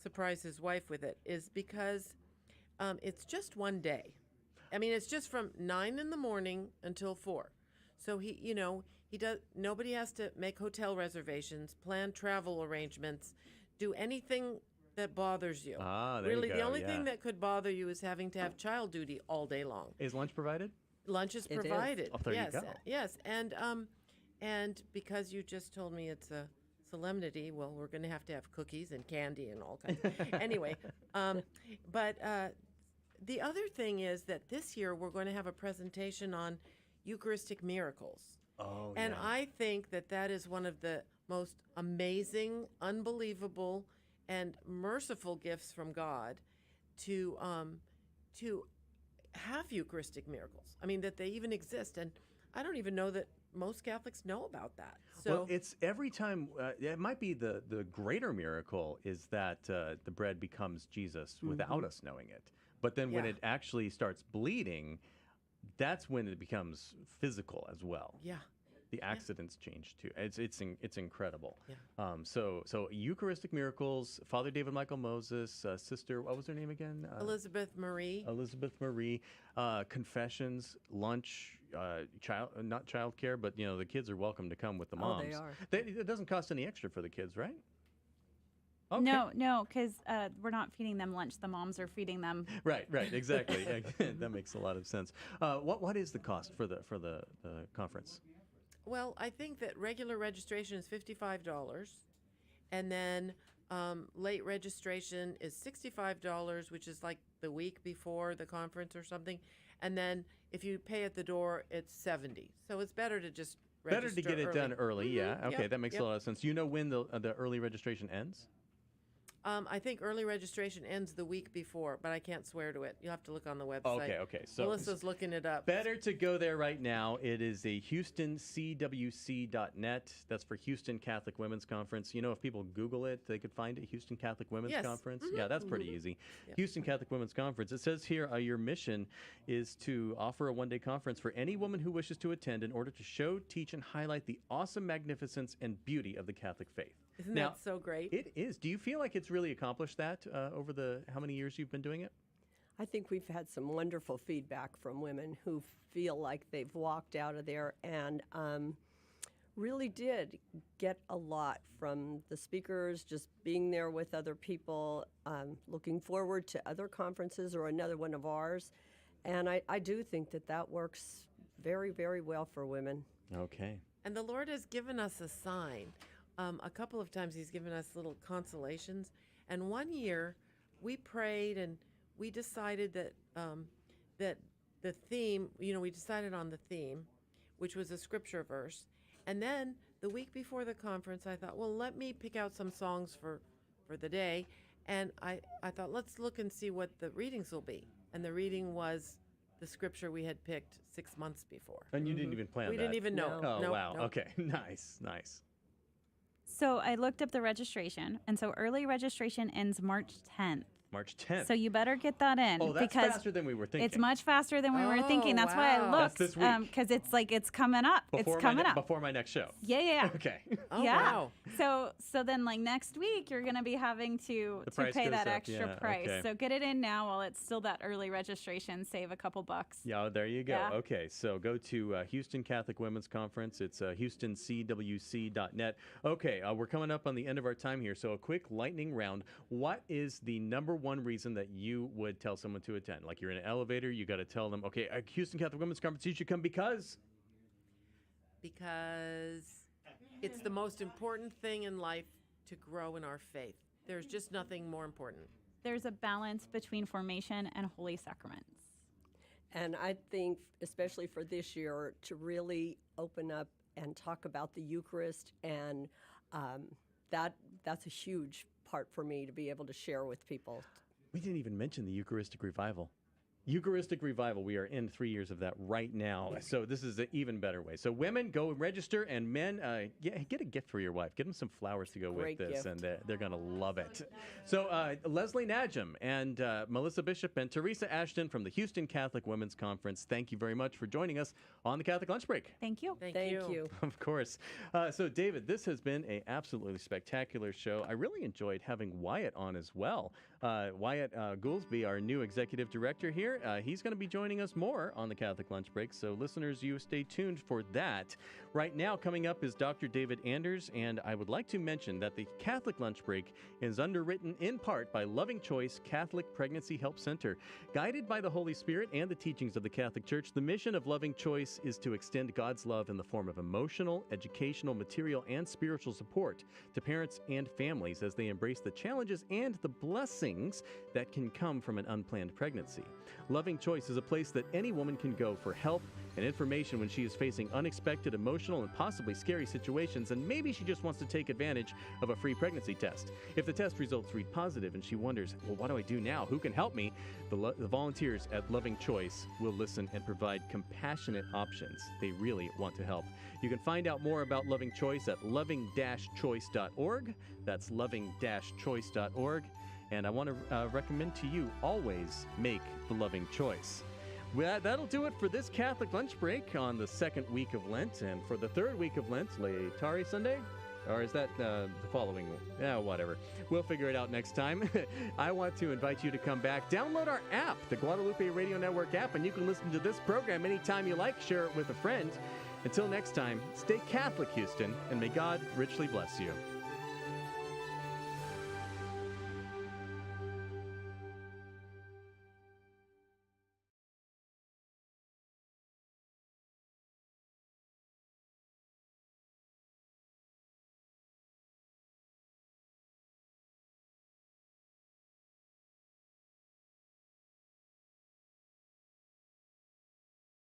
surprise his wife with it, is because it's just one day. I mean, it's just from 9 in the morning until 4. So nobody has to make hotel reservations, plan travel arrangements, do anything that bothers you.
There
really,
you
the
go,
only
yeah.
thing that could bother you is having to have child duty all day long.
Is lunch provided?
Lunch is
It is.
provided.
Oh, there you
yes,
go.
yes, and because you just told me it's a solemnity, well, we're going to have cookies and candy and all kinds. Anyway, but the other thing is that this year we're going to have a presentation on Eucharistic miracles.
Oh,
And
yeah.
I think that is one of the most amazing, unbelievable, and merciful gifts from God to have Eucharistic miracles. I mean, that they even exist. And I don't even know that most Catholics know about that. So
Well, it's every time. It might be the greater miracle is that the bread becomes Jesus without us knowing it. But then when
Yeah.
it actually starts bleeding, that's when it becomes physical as well.
yeah.
The accidents change too. It's incredible.
Yeah.
So Eucharistic miracles. Father David Michael Moses, Sister, what was her name again?
Elizabeth Marie.
Elizabeth Marie, confessions, lunch, not childcare, but the kids are welcome to come with the
Oh,
moms.
they are.
It doesn't cost any extra for the kids, right? Okay.
No, because we're not feeding them lunch. The moms are feeding them.
Right, exactly. That makes a lot of sense. What is the cost for the conference?
Well, I think that regular registration is $55, and then late registration is $65, which is like the week before the conference or something. And then if you pay at the door, it's $70. So it's better to just register
Better to get it done early, yeah.
Mhm,
Okay,
yep,
that makes
yep.
a lot of sense. You know when the early registration ends?
I think early registration ends the week before, but I can't swear to it. You'll have to look on the website.
Okay. So
Melissa's looking it up.
better to go there right now. It is a HoustonCWC.net. That's for Houston Catholic Women's Conference. If people Google it, they could find it. Houston Catholic Women's
Yes.
Conference.
Mhm.
Yeah, that's pretty easy. Houston Catholic Women's Conference. It says here your mission is to offer a one-day conference for any woman who wishes to attend in order to show, teach, and highlight the awesome magnificence and beauty of the Catholic faith.
Isn't
Now,
that so great?
It is. Do you feel like it's really accomplished that over the how many years you've been doing it?
I think we've had some wonderful feedback from women who feel like they've walked out of there and really did get a lot from the speakers, just being there with other people, looking forward to other conferences or another one of ours. And I do think that works very, very well for women.
Okay.
And the Lord has given us a sign. A couple of times He's given us little consolations. And one year we prayed and we decided that that the theme, we decided on the theme, which was a scripture verse. And then the week before the conference, I thought, well, let me pick out some songs for the day. And I thought, let's look and see what the readings will be. And the reading was the scripture we had picked 6 months before.
And you didn't even plan
We
that?
didn't even know.
Oh,
No,
wow.
no.
Okay. Nice.
So I looked up the registration, and so early registration ends March 10th.
March 10th.
So you better get that in.
Oh, that's
because
faster than we were thinking.
It's much faster than we were thinking. That's why I
wow.
looked.
That's this week.
Because it's coming up.
Before
it's coming up.
Before my next show.
Yeah.
Okay.
Oh,
yeah.
wow.
So then like next week you're gonna be having to
The price
pay
goes
that
up,
extra
yeah,
price.
okay.
So get it in now while it's still that early registration. Save a couple bucks.
Yeah, there you go.
Yeah.
Okay, so go to Houston Catholic Women's Conference. It's houstoncwc.net. Okay, we're coming up on the end of our time here, so a quick lightning round. What is the number one reason that you would tell someone to attend? Like you're in an elevator, you got to tell them, okay, Houston Catholic Women's Conference, you should come because
it's the most important thing in life to grow in our faith. There's just nothing more important.
There's a balance between formation and holy sacraments.
And I think, especially for this year, to really open up and talk about the Eucharist, and that's a huge part for me to be able to share with people.
we didn't even mention the Eucharistic Revival. Eucharistic Revival, we are in 3 years of that right now. So this is an even better way. So women, go register, and men, get a gift for your wife. Get them some flowers to go
Great
with this,
gift.
and they're going to love it. So Leslie Najam and Melissa Bishop and Teresa Ashton from the Houston Catholic Women's Conference, thank you very much for joining us on the Catholic Lunch Break.
Thank you.
Thank you.
Of course. So, David, this has been an absolutely spectacular show. I really enjoyed having Wyatt on as well. Wyatt Goolsby, our new executive director here, he's going to be joining us more on the Catholic Lunch Break. So, listeners, you stay tuned for that. Right now, coming up is Dr. David Anders, and I would like to mention that the Catholic Lunch Break is underwritten in part by Loving Choice Catholic Pregnancy Help Center. Guided by the Holy Spirit and the teachings of the Catholic Church, the mission of Loving Choice is to extend God's love in the form of emotional, educational, material, and spiritual support to parents and families as they embrace the challenges and the blessings that can come from an unplanned pregnancy. Loving Choice is a place that any woman can go for help and information when she is facing unexpected, emotional, and possibly scary situations, and maybe she just wants to take advantage of a free pregnancy test. If the test results read positive and she wonders, well, what do I do now? Who can help me? The volunteers at Loving Choice will listen and provide compassionate options. They really want to help. You can find out more about Loving Choice at loving-choice.org. That's loving-choice.org. And I want to recommend to you, always make the loving choice. Well, that'll do it for this Catholic Lunch Break on the second week of Lent. And for the third week of Lent, Laetare Sunday? Or is that the following? Yeah, whatever. We'll figure it out next time. I want to invite you to come back. Download our app, the Guadalupe Radio Network app, and you can listen to this program anytime you like. Share it with a friend. Until next time, stay Catholic, Houston, and may God richly bless you.